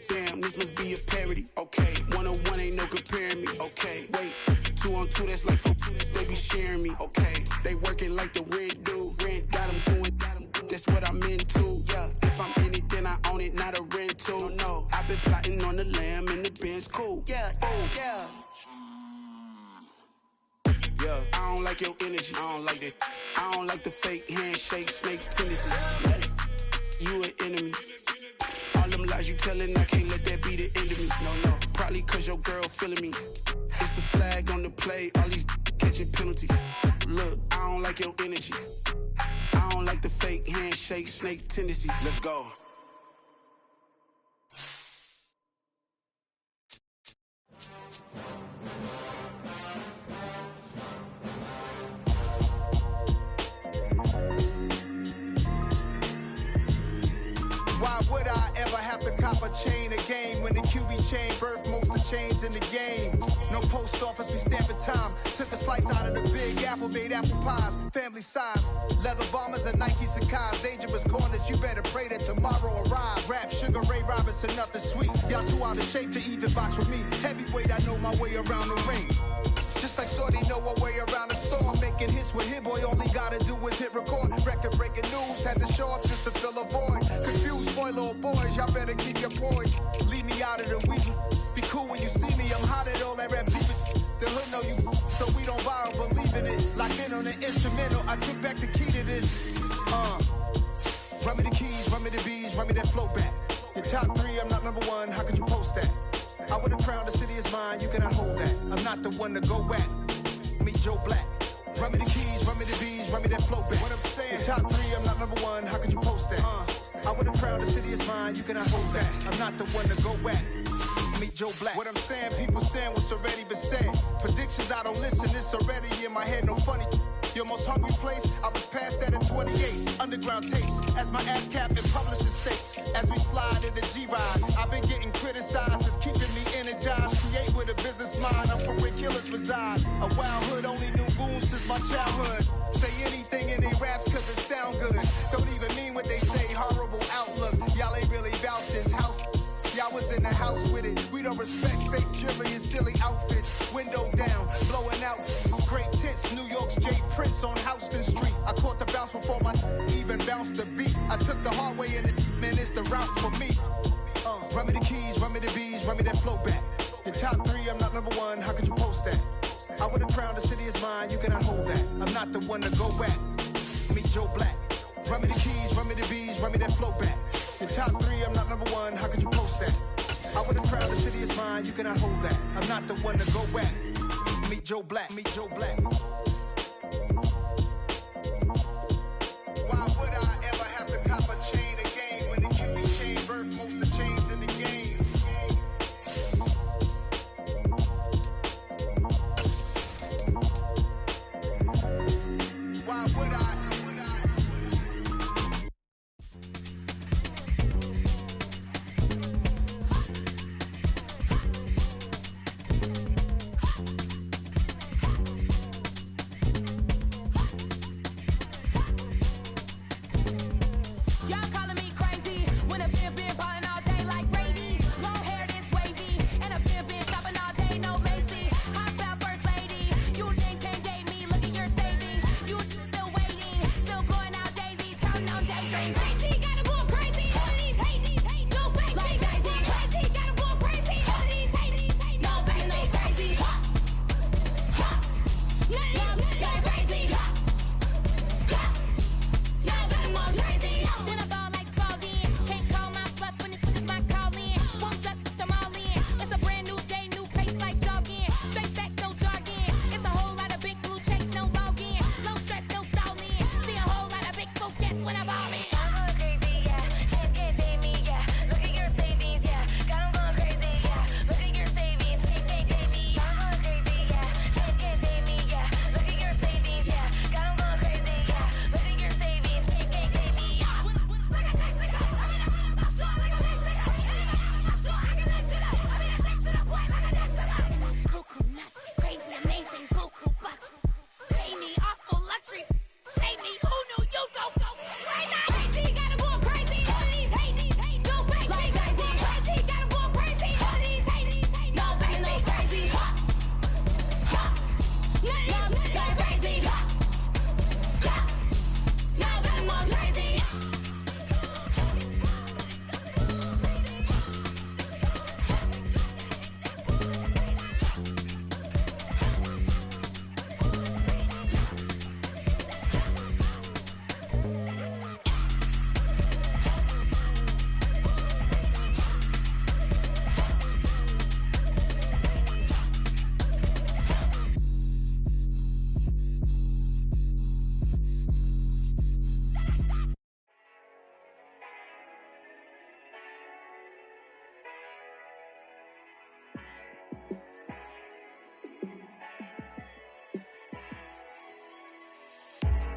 damn, this must be a parody. Okay, 1-on-1 ain't no comparing me. Okay, wait, 2-on-2, that's like 4, they be sharing me. Okay, they working like the rent dude. Rent got them doing, that's what I'm into. Yeah, if I'm in it, then I own it, not a rental. No, I've been plotting on the lamb and the Benz cool. Yeah, yeah. Yeah, I don't like your energy, I don't like that. I don't like the fake handshake, snake tendency. You an enemy. All them lies you telling, I can't let that be the end of me. No, probably cause your girl feeling me. It's a flag on the play, all these catching penalties. Look, I don't like your energy. I don't like the fake handshake, snake tendency. Let's go. Why would I ever have to cop a chain again when the QB chain birthed most of chains in the game? No post office, we stamping time. Took a slice out of the big apple, made apple pies. Family size, leather bombers and Nike Sacai's. Dangerous corners, you better pray that tomorrow arrives. Rap, Sugar Ray Robinson, nothing sweet. Y'all too out of shape to even box with me. Heavyweight, I know my way around the ring. Just like Shorty know her way around the storm. Making hits with Hit Boy, all he gotta do is hit record. Record breaking news, had to show up just to fill a void. Confused boy, little boys, y'all better keep your poise. Leave me out of the weasel. Be cool when you see me, I'm hot at all that rap deep. The hood know you, so we don't borrow, believe in it. Lock in on the instrumental, I took back the key to this. Run me the keys, run me the bees, run me that flow back. Your top 3, I'm not number 1, how could you post that? I would've crowned the city is mine, you cannot hold that. I'm not the one to go back. Meet Joe Black. Run me the keys, run me the bees, run me that flow back. What I'm saying, your top 3, I'm not number 1, how could you post that? I would've crowned the city is mine, you cannot hold that. I'm not the one to go back. Meet Joe Black. What I'm saying, people saying what's already been said. Predictions, I don't listen, it's already in my head, no funny. Your most hungry place, I was past that in 28. Underground tapes, as my ass cap in publishing states. As we slide in the G-Ride, I've been getting criticized, it's keeping me energized. Create with a business mind, I'm from where killers reside. A wild hood, only knew goons since my childhood. Say anything in they raps cause it sound good. Don't even mean what they say, horrible outlook. Y'all ain't really about this house. Y'all was in the house with it. We don't respect fake jewelry and silly outfits. Window down, blowing out. Great tits, New York's J. Prince on Houston Street. I caught the bounce before my even bounced the beat. I took the hard way in it, man, it's the route for me. Run me the keys, run me the bees, run me that flow back. top 3, I'm not number 1, how could you post that? I would have crowned the city is mine, you cannot hold that. I'm not the one to go back. Meet Joe Black. Run me the keys, run me the bees, run me that flow back. Your top 3, I'm not number 1, how could you post that? I would have crowned the city is mine, you cannot hold that. I'm not the one to go back. Meet Joe Black, meet Joe Black. Why would I ever have to cop a chain again when the QB chain birthed most of the chains in the game? Why would I?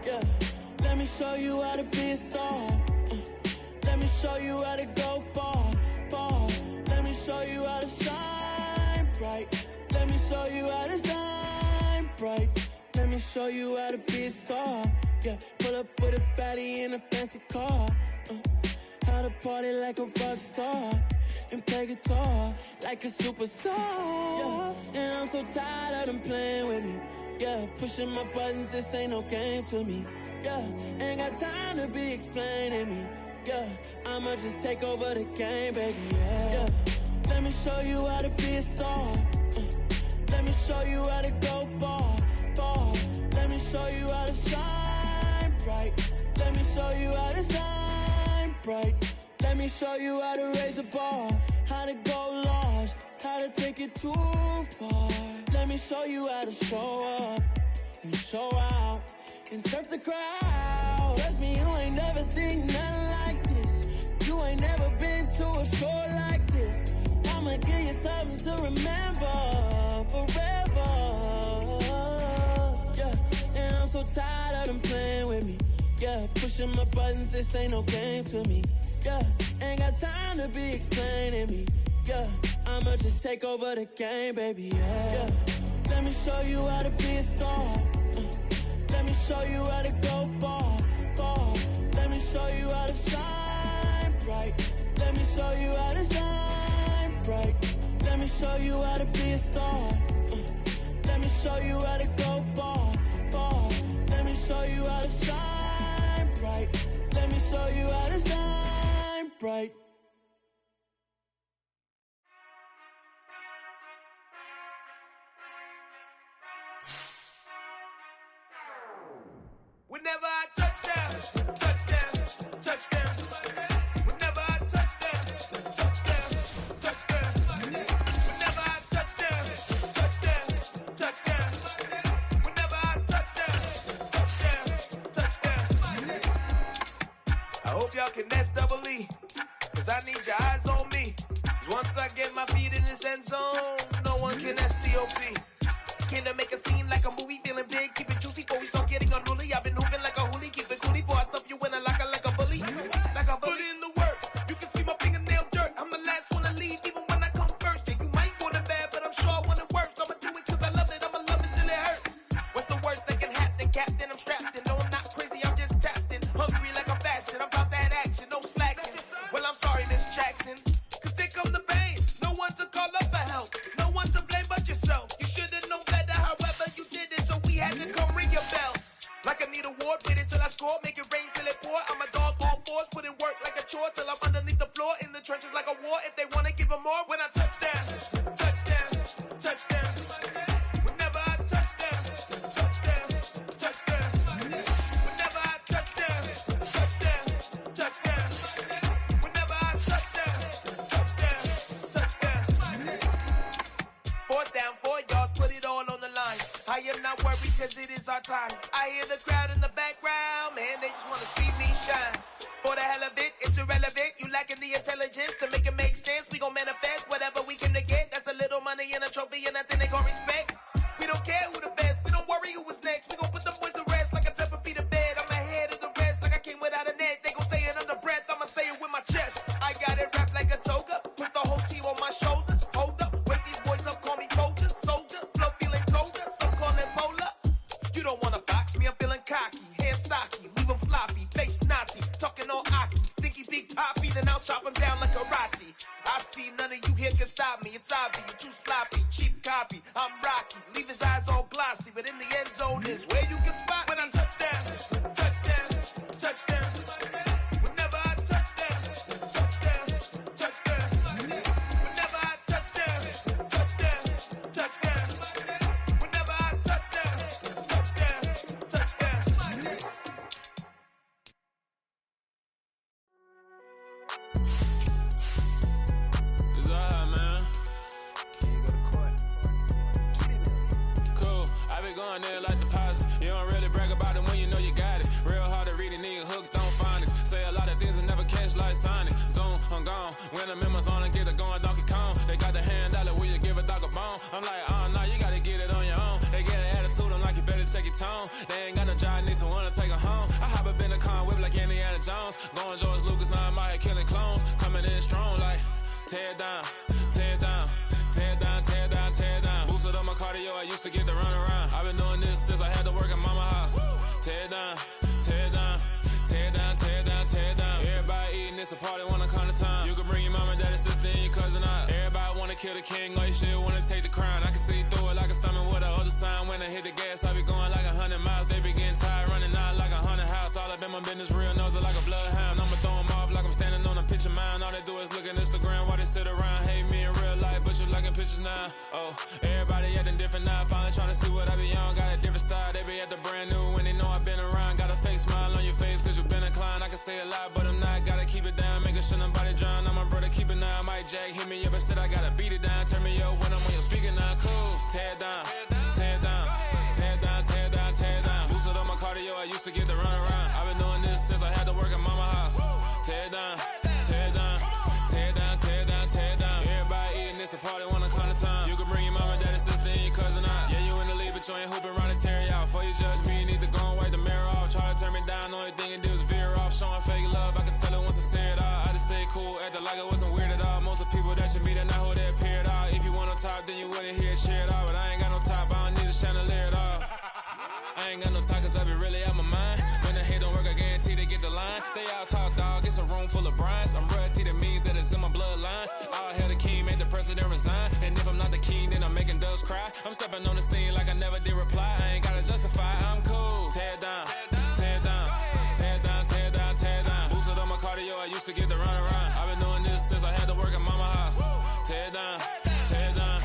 Yeah, let me show you how to be a star. Let me show you how to go far, far. Let me show you how to shine bright. Let me show you how to shine bright. Let me show you how to be a star. Yeah, pull up with a baddie in a fancy car. How to party like a rock star and play guitar like a superstar. Yeah, and I'm so tired of them playing with me. Yeah, pushing my buttons, this ain't no game to me. Yeah, ain't got time to be explaining me. Yeah, I'ma just take over the game, baby. Yeah, let me show you how to be a star. Let me show you how to go far, far. Let me show you how to shine bright. Let me show you how to shine bright. Let me show you how to raise the bar, how to go large, how to take it too far. Let me show you how to show up and show out and surf the crowd. Trust me, you ain't never seen nothing like this. You ain't never been to a show like this. I'ma give you something to remember forever. Yeah, and I'm so tired of them playing with me. Yeah, pushing my buttons, this ain't no game to me. Yeah, ain't got time to be explaining me. Yeah, I'ma just take over the game, baby. Yeah, let me show you how to be a star. Let me show you how to go far, far. Let me show you how to shine bright. Let me show you how to shine bright. Let me show you how to be a star. Let me show you how to go far, far. Let me show you how to shine bright. Let me show you how to shine bright. Whenever I touchdown, touchdown, touchdown. Whenever I touchdown, touchdown, touchdown. Whenever I touchdown, touchdown, touchdown. Whenever I touchdown, touchdown, touchdown. I hope y'all can nest double E, cause I need your eyes on me. Once I get my feet in this end zone, no one can STOP. Can I make a scene like a movie, feeling big, keep it juicy before we start getting unruly. I've been hooping like a hoolie, keep it coolie before I stuff you in a locker like a bully. Like a bully. Put in the work, you can see my fingernail dirt. I'm the last one to leave, even when I come first. Yeah, you might want it bad, but I'm sure I want it worse. I'ma do it cause I love it, I'ma love it till it hurts. What's the worst that can happen, Captain? I'm strapped in, no I'm not crazy, I'm just tapped in. Hungry like I'm fasting, I'm about that action, no slacking. Well, I'm sorry, Miss Jackson, cause here come the pain. No one to call up for help, no one to blame but yourself. You should've known better, however you did it, so we had to come ring your bell. Like I need a ward, wait until I score, make it rain till it pour. I'm a dog on fours, put in work like a chore till I'm underneath the floor, in the trenches like a war. If they wanna give them more, when I touchdown, touchdown, touchdown. Whenever I touchdown, touchdown, touchdown. Whenever I touchdown, touchdown, touchdown. Whenever I touchdown, touchdown, touchdown. 4th down, 4 yards, put it all on the line. I am not worried cause it is our time. I hear the crowd in the background, man, they just wanna see me shine. For the hell of it, it's irrelevant. You lacking the intelligence to make it make sense. We gon' manifest whatever we came to get. That's a little money and a trophy and nothing they gon' respect. We don't care who the best, we don't worry who was next. We gon' put the boys to rest like a 10 feet of bed. I'm ahead of the rest like I came without a net. They gon' say it under breath, I'ma say it with my chest. I got it wrapped like a toga, put the whole team on my shoulders. Hold up, wake these boys up, call me Folger, soldier. Flow feeling colder, some call it polar. You don't wanna box me, I'm feeling cocky. Hair stocky, leave him floppy, face naughty. Talking all aki, think he big poppy, then I'll chop him down like karate. I see none of you here can stop me. It's obvious, you too sloppy, cheap copy. I'm Rocky, leave his eyes all glossy, but in the end zone is where you can spot when I touchdown, touchdown, touchdown. Whenever I touchdown, touchdown, touchdown. Whenever I touchdown, touchdown, touchdown. Whenever I touchdown, touchdown, touchdown. It's alright, man. Cool. I been going there like deposit. You don't really brag about it when you know you got it. Real hard to read it, nigga hooked on phonics. Say a lot of things and never catch like Sonic. Zoom, I'm gone. When the memos on and get it going, Donkey Kong. They got the hand dollar, will you give a dog a bone? I'm like, oh, nah, you gotta get it on your own. They get an attitude, I'm like, you better check your tone. They ain't got no job, need someone to take her home. I hop up in the car, whip like Indiana Jones. Going George Lucas, now I'm out here killing clones. Coming in strong like, tear down, tear down. Tear down, tear down, tear down. Boosted up my cardio, I used to get to run around. I've been doing this since I had to work at mama house. Tear down, tear down, tear down, tear down, tear down. Everybody eating, it's a party, wanna come to time. You can bring your mama, daddy, sister, and your cousin out. Everybody wanna kill the king, like shit, wanna take the crown. I can see through it like a stomach with a other sign. When I hit the gas, I be going like 100 miles. They be getting tired, running out like 100 house. All up in my business, real nose like a bloodhound. I'ma throw them off like I'm standing on a picture mound. All they do is look at Instagram while they sit around. Hate me in real life, but you liking pictures now. Oh, everybody acting different now. Finally trying to see what I be on. Got a different style, they be at the brand new when they know I've been around. Got a fake smile on your face cause you been inclined. I can say a lot, but I'm not. Gotta keep it down, making sure nobody drown. I'm my brother, keep it now. Mike Jack hit me up and said I gotta beat it down. Turn me up when I'm on your speaker now. Cool, tear down, tear down, tear down, tear down, tear down. Boosted up my cardio, I used to get to run around. I've been doing this since I had to work at mama house. Tear down, tear down, tear down, tear down, tear down. Everybody eating, it's a party, wanna come to time. You can bring your mama, daddy, sister, and your cousin out. Yeah, you in the league, but you ain't hooping around and tear you out. Before you judge me, you need to go and wipe the mirror off. Try to turn me down, only thing you do is veer off. Showing fake love, I can tell it once I say it all. I just stay cool, acting like it wasn't weird at all. Most of the people that you meet are not who they appear at all. If you want on top, then you wouldn't hear it cheer at all. But I ain't got no top, I don't need a chandelier at all. I ain't got no time cause I be really out my mind. When the hate don't work, I guarantee they get the line. They all talk dog, it's a room full of brines. I'm royalty, that means that it's in my bloodline. All hail the king, made the president resign. And if I'm not the king, then I'm making doves cry. I'm stepping on the scene like I never did reply. I ain't gotta justify, I'm cool. Tear down, tear down, tear down, tear down, tear down. Boosted up my cardio, I used to get to run around. I've been doing this since I had to work at mama house. Tear down, tear down,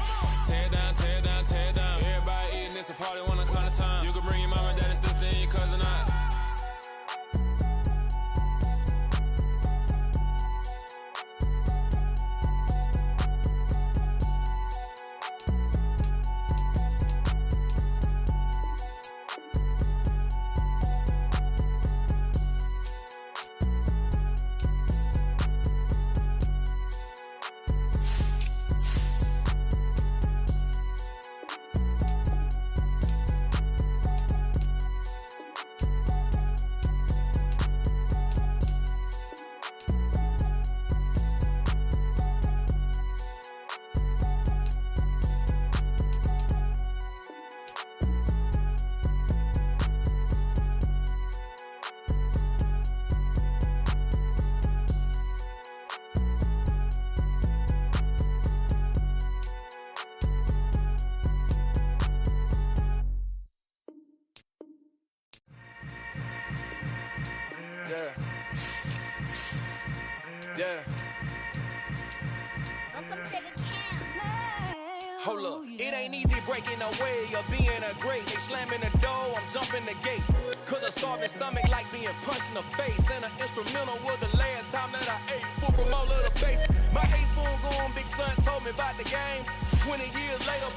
tear down, tear down, tear down. Everybody eating, it's a party, wanna come to time. You can bring your mama, daddy, sister, and your cousin out. Yeah. Welcome to the camp. Hold up, it ain't easy breaking away or being a great. They slamming the door, I'm jumping the gate. Cause a starving stomach like being punched in the face. And an instrumental was the last time that I ate food from all of the base. My A-spoon going, big son told me about the game. 20 years later,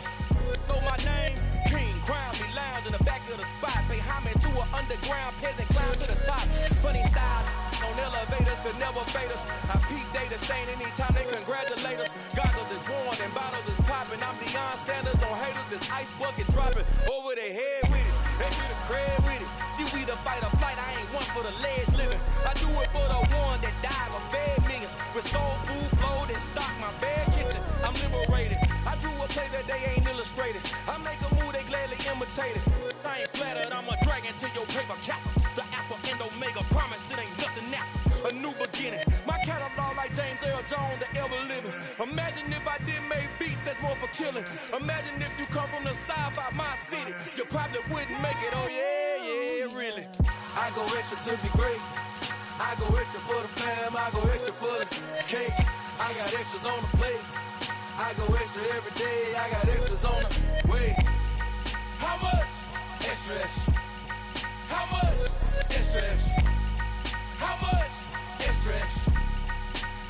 know my name. King, crown me, lounge in the back of the spot. Pay homage to an underground peasant, climb to the top. Funny style on elevators could never fade us. I peep data stain anytime they congratulate us. Goggles is worn and bottles is popping. I'm Deion Sanders on haters, this ice bucket dropping over their head with it. They be the crib with it. You either fight or flight, I ain't one for the ledge living. I do it for the one that died or fed millions. With soul food flowed and stock my bad kitchen. I'm liberated. I drew a play that they ain't illustrated. I make a move, they gladly imitate it. I ain't flattered, I'm a dragon to your paper castle. The alpha and omega, promise it ain't nothing after. A new beginning. My catalog like James Earl Jones, the ever living. Imagine if I didn't make beats that's more for killing. Imagine if you come from the side by my city. You probably wouldn't make it, oh yeah, really. I go extra to be great. I go extra for the fam, I go extra for the cake. I got extras on the plate. I go extra every day, I got extras on the way. How much? Extra, extra. How much? Extra, extra. How much? Extra, extra.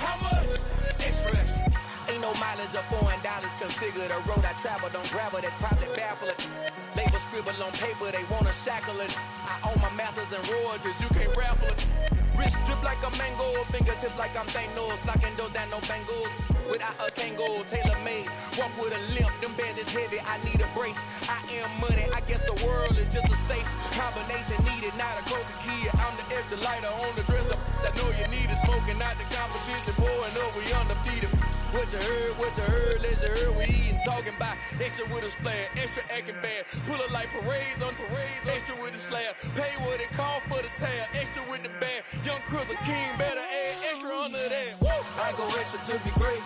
How much? Extra, extra. Ain't no mileage or $4 configure the road I travel. Don't gravel that probably baffle it. Label scribble on paper, they wanna shackle it. I own my masters and royalties, you can't raffle it. Wrist drip like a mango, fingertips like I'm Thanos. Knocking doors down, no bangles. Without a Kango, tailor made. Walk with a limp, them bands is heavy, I need a brace. I am money, I guess the world is just a safe combination needed, not a coca key. I'm the extra lighter on the dresser. I know you need it, smoking out the competition, pouring up, we undefeated. What you heard, let's hear we eatin', talking about extra with a splash, extra acting bad. Pull it like parades on parades, extra with the slab. Pay what it call for the tab, extra with the bag. Young Chris a king, better add extra under that. Woo! I go extra to be great.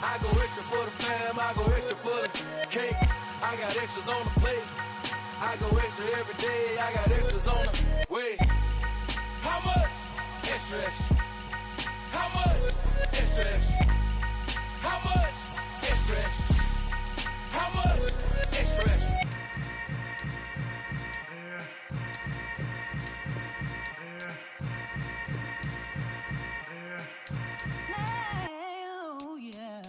I go extra for the fam, I go extra for the cake. I got extras on the plate. I go extra every day, I got extras on the way. How much? Extra, extra. How much? Extra, extra. How much? Extra, extra. How much? Extra, extra. Oh, yeah.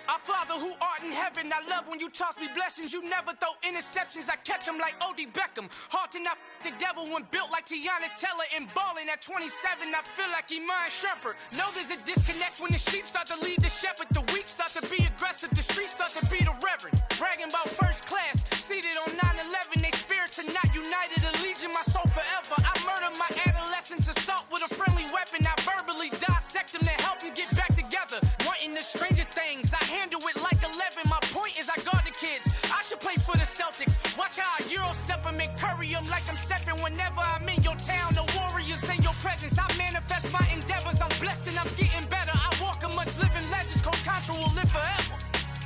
Our Father who art in heaven, I love when you toss me blessings. You never throw interceptions, I catch them like O.D. Beckham. Hard to not the devil when built like Tiana Teller and balling at 27, I feel like Iman Shumpert. Know there's a disconnect when the sheep start to lead the shepherd. The weak start to be aggressive, the streets start to be the reverend. Bragging about first class, seated on 9/11. They spirits are not united, a legion, my soul forever. I murder my adolescence, assault with a friendly weapon. I verbally dissect them to help them get back together. Wanting the stranger things, I handle it like 11. My point is I guard the kids. I should play for the Celtics. Watch how I Euro step them and curry them like I'm stepping. Whenever I'm in your town, the Warriors in your presence. I manifest my endeavors. I'm blessed and I'm getting better. I walk amongst living legends. Coach Contra will live forever.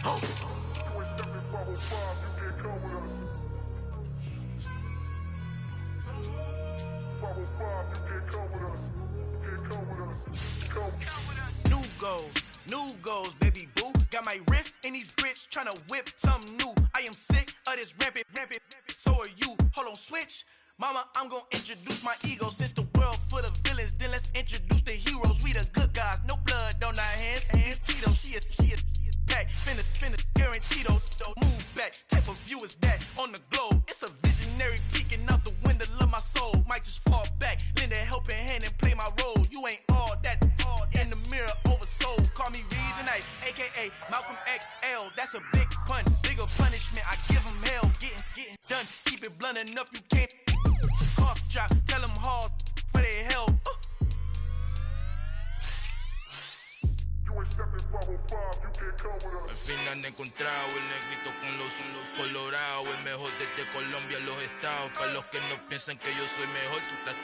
Oh. New goals, baby boo. Got my wrist in these grits, tryna whip something new. I am sick of this rampant. So are you. Hold on, switch. Mama, I'm gonna introduce my ego. Since the world full of villains, then let's introduce the heroes. We the good guys, no blood on our hands. Tito, she is back. Finna, guaranteed. Move back. Type of view is that on the globe? It's a visionary peeking out the window of my soul. Might just fall back, lend a helping hand and play my role. You ain't all that. In the mirror, oversold. Call me Reason A, aka Malcolm XL. That's a big pun, bigger punishment. I give him hell, getting done. Keep it blunt enough, you can't. Cough drop, tell them hard for their health. Al fin han encontrado el negrito con los colorados. El mejor desde Colombia, los estados. Para los que no piensan que yo soy mejor, tú estás.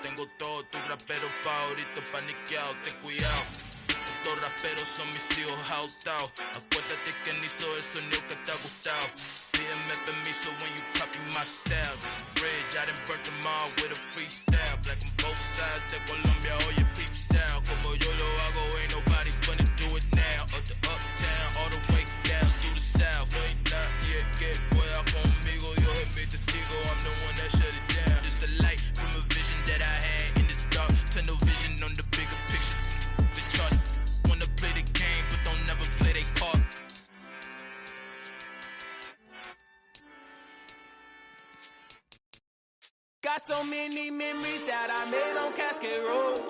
Tengo todo, tu rapero favorito paniqueado, ten cuidado. Estos raperos son mis hijos jautados. Acuérdate que ni hizo el sonido que te ha gustado. Pídeme permiso when you copy my style. This bridge, I done burnt them all with a freestyle. Black on both sides de Colombia, oye, peep style. Como yo lo hago, ain't nobody finna do it now. Up to uptown, all the way down through the south. No, ain't not yet, get pueda conmigo. Yo es mi testigo, I'm the one that shut it down. Just the light from a vision that I had in the dark. Tunnel vision on the bigger picture. The charts wanna play the game, but don't never play their part. Got so many memories that I made on Cascade Road.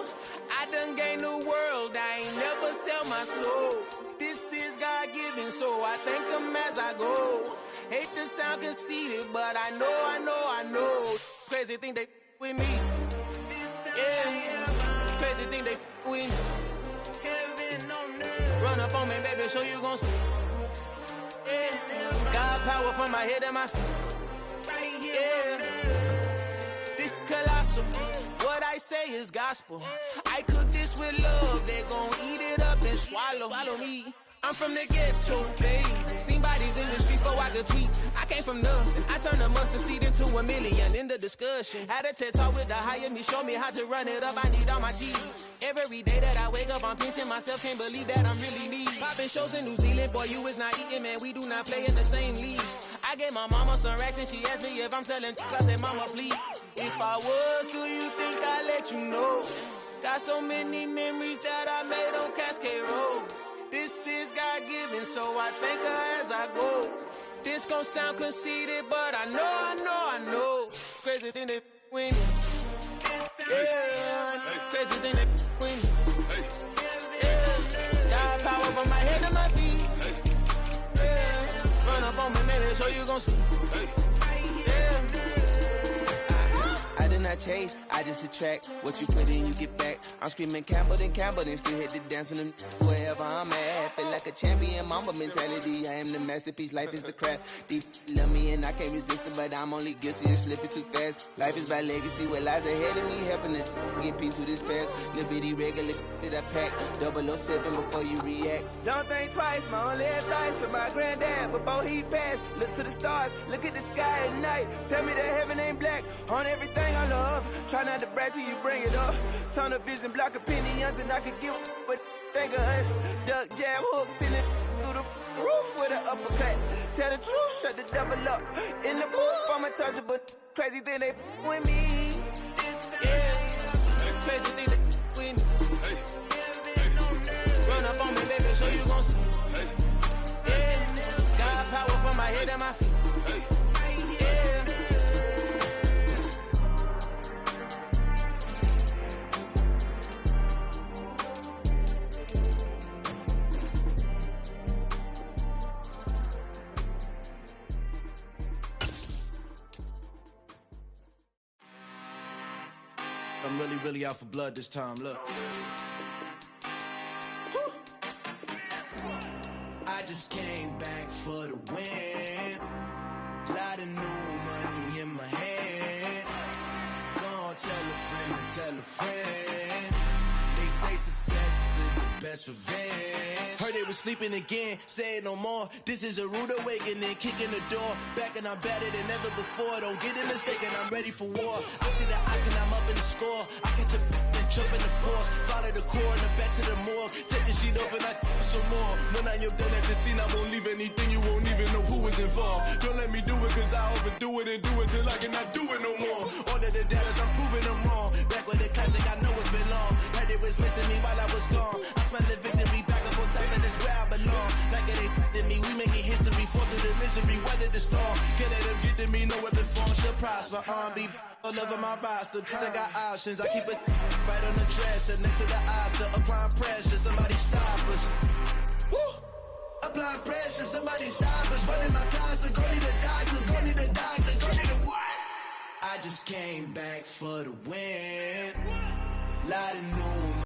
I done gained the world, I ain't never sell my soul. This is God-given, so I thank him as I go. Hate to sound conceited, but I know. Crazy thing they with me. Yeah, crazy thing they with me. Run up on me, baby, so you gon' see. Yeah, got power from my head and my feet. Yeah. Colossal. What I say is gospel. I cook this with love. They gon' eat it up and swallow me. I'm from the ghetto, baby. Seen bodies in the street so I could tweet. I came from nothing. I turned a mustard seed into a million in the discussion. Had a TED talk with the higher me, show me how to run it up. I need all my cheese. Every day that I wake up, I'm pinching myself. Can't believe that I'm really me. Popping shows in New Zealand, boy, you is not eating, man. We do not play in the same league. I gave my mama some racks and she asked me if I'm selling. I said, mama, please. If I was, do you think I'd let you know? Got so many memories that I made on Cascade Road. This is God-given, so I thank her as I go. This gon' sound conceited, but I know. Crazy thing they win. Yeah, crazy thing they win. Yeah, got power from my head to my feet. Yeah, run up on me, maybe, so you gon' see. Yeah. I did not chase, I just attract. What you put in, you get back. I'm screaming Campbell, then still hit the dance and wherever I'm at. Feel like a champion, mamba mentality. I am the masterpiece, life is the crap. These love me and I can't resist it, but I'm only guilty of slipping too fast. Life is by legacy, what lies ahead of me, helping to get peace with this past. Little bitty regular that I pack, 007 before you react. Don't think twice, my only advice for my granddad before he passed. Look to the stars, look at the sky at night. Tell me that heaven ain't black on everything I love. Try not to brag till you bring it up. Tunnel vision, block opinions, and I could give but think of us. Duck jab hooks in it through the roof with an uppercut. Tell the truth, shut the devil up. In the booth, I'm untouchable. Crazy thing they with me. Yeah, crazy thing they with me. Run up on me, baby, so you gon' see. Yeah, got power from my head and my feet. I'm really out for blood this time, look. Woo. I just came back for the win. Lot of new money in my hand. Gonna tell a friend. They say success is the best revenge. Heard they was sleeping again, say it no more. This is a rude awakening, kicking the door. Back and I'm better than ever before. Don't get it mistaken, I'm ready for war. I see the option, I'm up in the score. I catch a and jump in the course. Follow the core and the back to the morgue. Take the sheet off and I some more. When I am done at the scene, I won't leave anything. You won't even know who was involved. Don't let me do it, cause I overdo it and do it till I cannot do it no more. All of the dallas, I'm proving them wrong. Back with the classic, I know it's been long. Heard they was missing me while I was gone. I smell the victory, back up on top, and it's where I belong. Like it ain't to me, we making history. Fall through the misery, weather the storm. Can't let them get to me, no weapon form should prosper. R&B all over my roster. I got options, I keep it right on the dresser. Next to the Oscar, applying pressure. Somebody stop us. Woo! Applying pressure, somebody stop us. Running my closet, go need a doctor, go need a doctor, go need a what? I just came back for the win. Lot of new